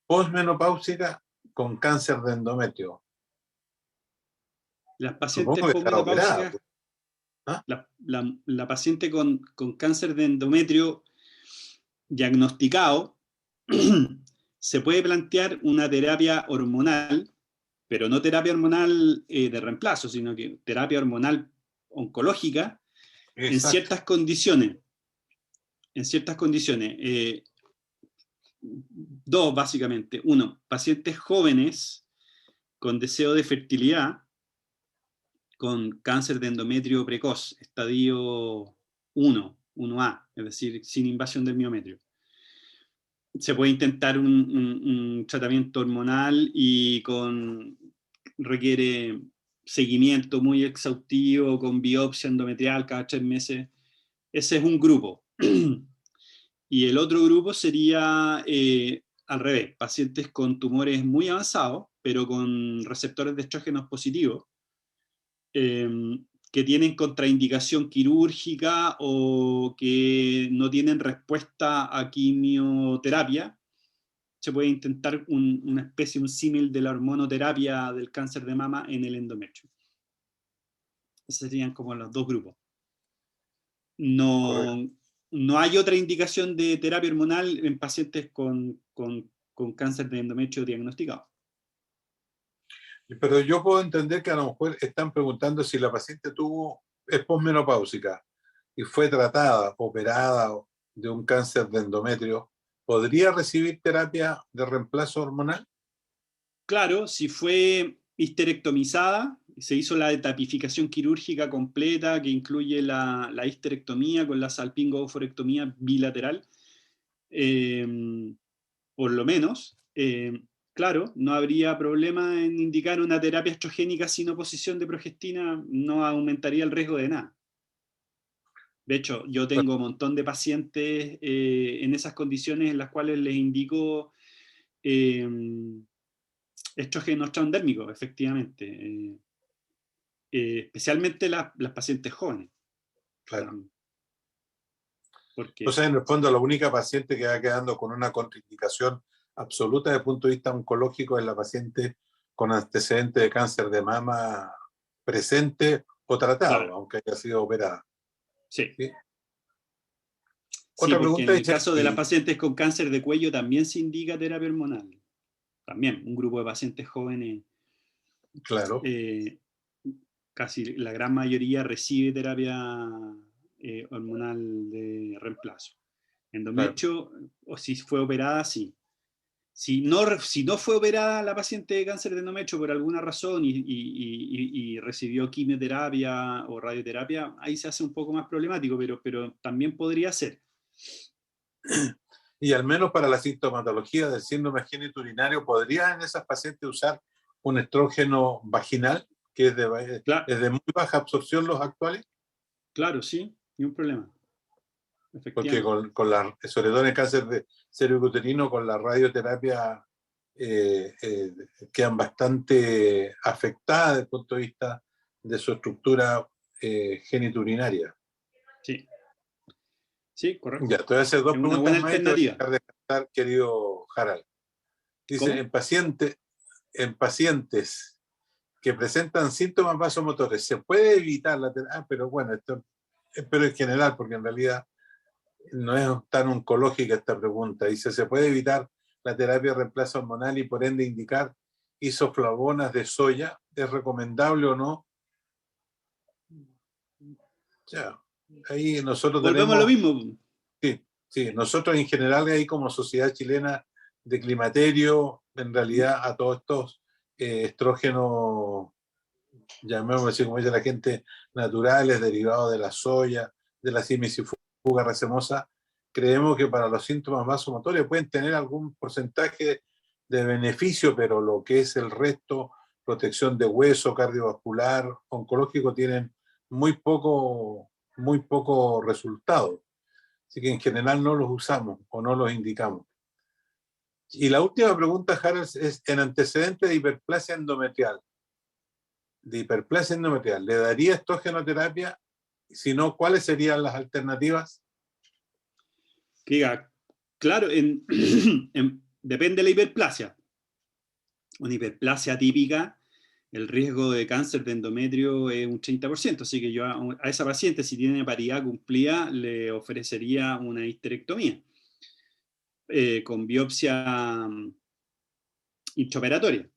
posmenopáusica con cáncer de endometrio? las pacientes Supongo que estará operada. posmenopáusicas, ¿Ah? la paciente con cáncer de endometrio diagnosticado, se puede plantear una terapia hormonal, pero no terapia hormonal de reemplazo, sino que terapia hormonal oncológica en Exacto. ciertas condiciones. En ciertas condiciones. Dos, básicamente. Uno, pacientes jóvenes con deseo de fertilidad, con cáncer de endometrio precoz, estadio 1A, es decir, sin invasión del miometrio. Se puede intentar un tratamiento hormonal y requiere seguimiento muy exhaustivo con biopsia endometrial cada 3 meses. Ese es un grupo. Y el otro grupo sería al revés, pacientes con tumores muy avanzados, pero con receptores de estrógenos positivos, que tienen contraindicación quirúrgica o que no tienen respuesta a quimioterapia. Se puede intentar una especie, un símil de la hormonoterapia del cáncer de mama en el endometrio. Esos serían como los dos grupos. No hay otra indicación de terapia hormonal en pacientes con cáncer de endometrio diagnosticado. Pero yo puedo entender que a lo mejor están preguntando si la paciente es posmenopáusica y fue tratada, operada de un cáncer de endometrio, ¿podría recibir terapia de reemplazo hormonal? Claro, si fue histerectomizada, se hizo la etapificación quirúrgica completa que incluye la histerectomía con la salpingo-oophorectomía bilateral, por lo menos, claro, no habría problema en indicar una terapia estrogénica sin oposición de progestina, no aumentaría el riesgo de nada. De hecho, yo tengo un montón de pacientes en esas condiciones en las cuales les indico estrógenos transdérmicos, efectivamente. Especialmente las pacientes jóvenes. Claro. Porque, Entonces, en el fondo, la única paciente que va quedando con una contraindicación absoluta desde el punto de vista oncológico es la paciente con antecedente de cáncer de mama presente o tratado, claro, aunque haya sido operada. sí. ¿Sí? Sí, Otra porque pregunta en el es, caso de las pacientes con cáncer de cuello también se indica terapia hormonal. También, un grupo de pacientes jóvenes, claro, casi la gran mayoría recibe terapia hormonal de reemplazo. Endometrio, o si fue operada, sí. Si no fue operada la paciente de cáncer de endometrio por alguna razón y recibió quimioterapia o radioterapia, ahí se hace un poco más problemático, pero también podría ser. y al menos para la sintomatología del síndrome genitourinario, ¿podrían en esas pacientes usar un estrógeno vaginal, que es de muy baja absorción los actuales? Claro, sí, ni un problema. Porque sobre todo en el cáncer de cervicuterino, con la radioterapia quedan bastante afectadas desde el punto de vista de su estructura genitourinaria. Sí. Sí, correcto. Ya, te voy a hacer dos Es una preguntas buena más y te voy a alternativa. dejar descansar, querido Harald. Dice, ¿Cómo? en pacientes que presentan síntomas vasomotores, ¿se puede evitar la terapia? Pero bueno, pero en general, porque en realidad no es tan oncológica esta pregunta. Dice, ¿se puede evitar la terapia de reemplazo hormonal y por ende indicar isoflavonas de soya? ¿Es recomendable o no? Ya, ahí nosotros Volvemos a lo tenemos, mismo. sí, nosotros en general ahí como Sociedad Chilena de Climaterio, en realidad a todos estos estrógenos, llamémoslo así como dice la gente, naturales, derivados de la soya, de la simicifuga racemosa, creemos que para los síntomas vasomotorios pueden tener algún porcentaje de beneficio, pero lo que es el resto, protección de hueso, cardiovascular, oncológico, tienen muy poco resultado. Así que en general no los usamos o no los indicamos. Y la última pregunta, Harold, es en antecedente de hiperplasia endometrial. ¿Le daría estrógenoterapia? Si no, ¿cuáles serían las alternativas? Que diga, claro, depende de la hiperplasia. Una hiperplasia típica, el riesgo de cáncer de endometrio es un 30%, así que yo a esa paciente, si tiene paridad cumplida, le ofrecería una histerectomía con biopsia intraoperatoria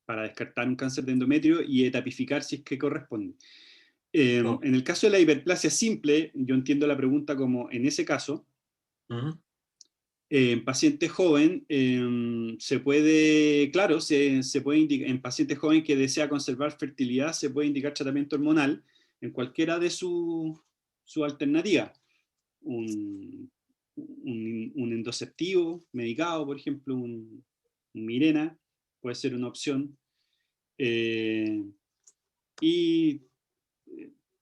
para descartar un cáncer de endometrio y etapificar si es que corresponde. No. En el caso de la hiperplasia simple, yo entiendo la pregunta como en ese caso, en paciente joven se puede, claro, se puede indicar, en paciente joven que desea conservar fertilidad, se puede indicar tratamiento hormonal en cualquiera de su alternativa. Un endoceptivo medicado, por ejemplo, un Mirena, puede ser una opción. Y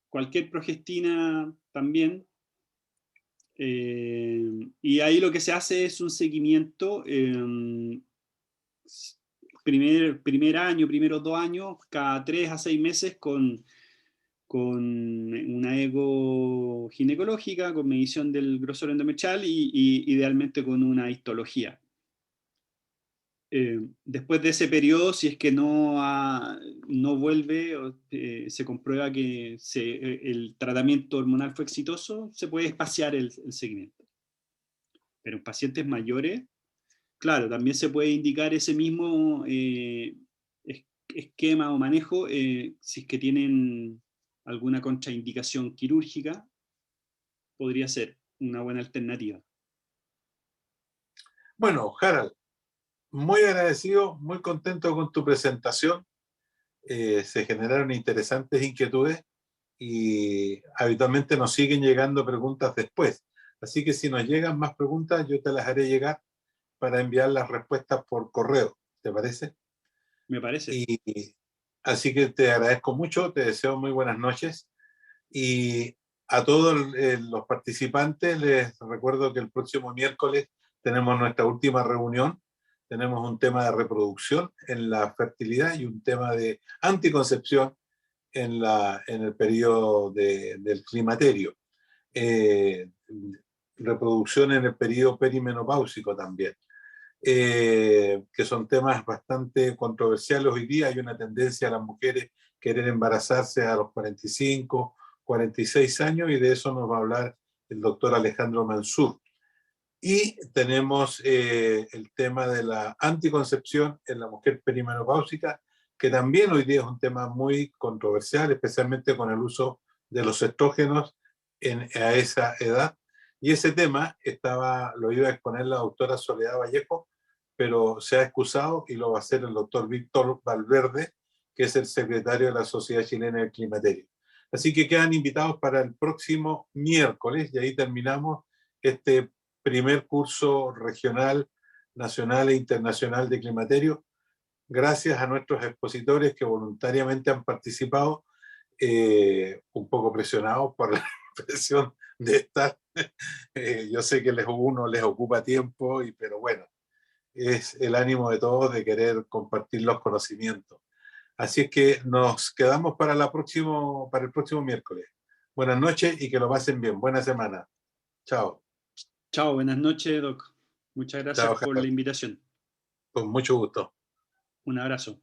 cualquier progestina también. Y ahí lo que se hace es un seguimiento primer año, primeros 2 años, cada 3 a 6 meses con una eco ginecológica, con medición del grosor endometrial y idealmente con una histología. Después de ese periodo, si es que no vuelve, se comprueba que el tratamiento hormonal fue exitoso, se puede espaciar el seguimiento. Pero en pacientes mayores, claro, también se puede indicar ese mismo esquema o manejo si es que tienen alguna contraindicación quirúrgica, podría ser una buena alternativa. Bueno, Harald, muy agradecido, muy contento con tu presentación. Se generaron interesantes inquietudes y habitualmente nos siguen llegando preguntas después. Así que si nos llegan más preguntas, yo te las haré llegar para enviar las respuestas por correo. ¿Te parece? Me parece. Y así que te agradezco mucho, te deseo muy buenas noches y a todos los participantes les recuerdo que el próximo miércoles tenemos nuestra última reunión tenemos un tema de reproducción en la fertilidad y un tema de anticoncepción en el periodo del climaterio. Reproducción en el periodo perimenopáusico también, que son temas bastante controversiales hoy día. Hay una tendencia a las mujeres querer embarazarse a los 45, 46 años, y de eso nos va a hablar el doctor Alejandro Mansur. Y tenemos el tema de la anticoncepción en la mujer perimenopáusica, que también hoy día es un tema muy controversial, especialmente con el uso de los estrógenos a esa edad. Y ese tema lo iba a exponer la doctora Soledad Vallejo, pero se ha excusado y lo va a hacer el doctor Víctor Valverde, que es el secretario de la Sociedad Chilena del Climaterio. Así que quedan invitados para el próximo miércoles, y ahí terminamos este primer curso regional, nacional e internacional de climaterio. Gracias a nuestros expositores que voluntariamente han participado, un poco presionados por la presión de estar. Yo sé que uno les ocupa tiempo, pero bueno, es el ánimo de todos de querer compartir los conocimientos. Así es que nos quedamos para el próximo miércoles. Buenas noches y que lo pasen bien. Buena semana. Chao. Chao, buenas noches, Doc. Muchas gracias Chao, por la invitación. con mucho gusto. Un abrazo.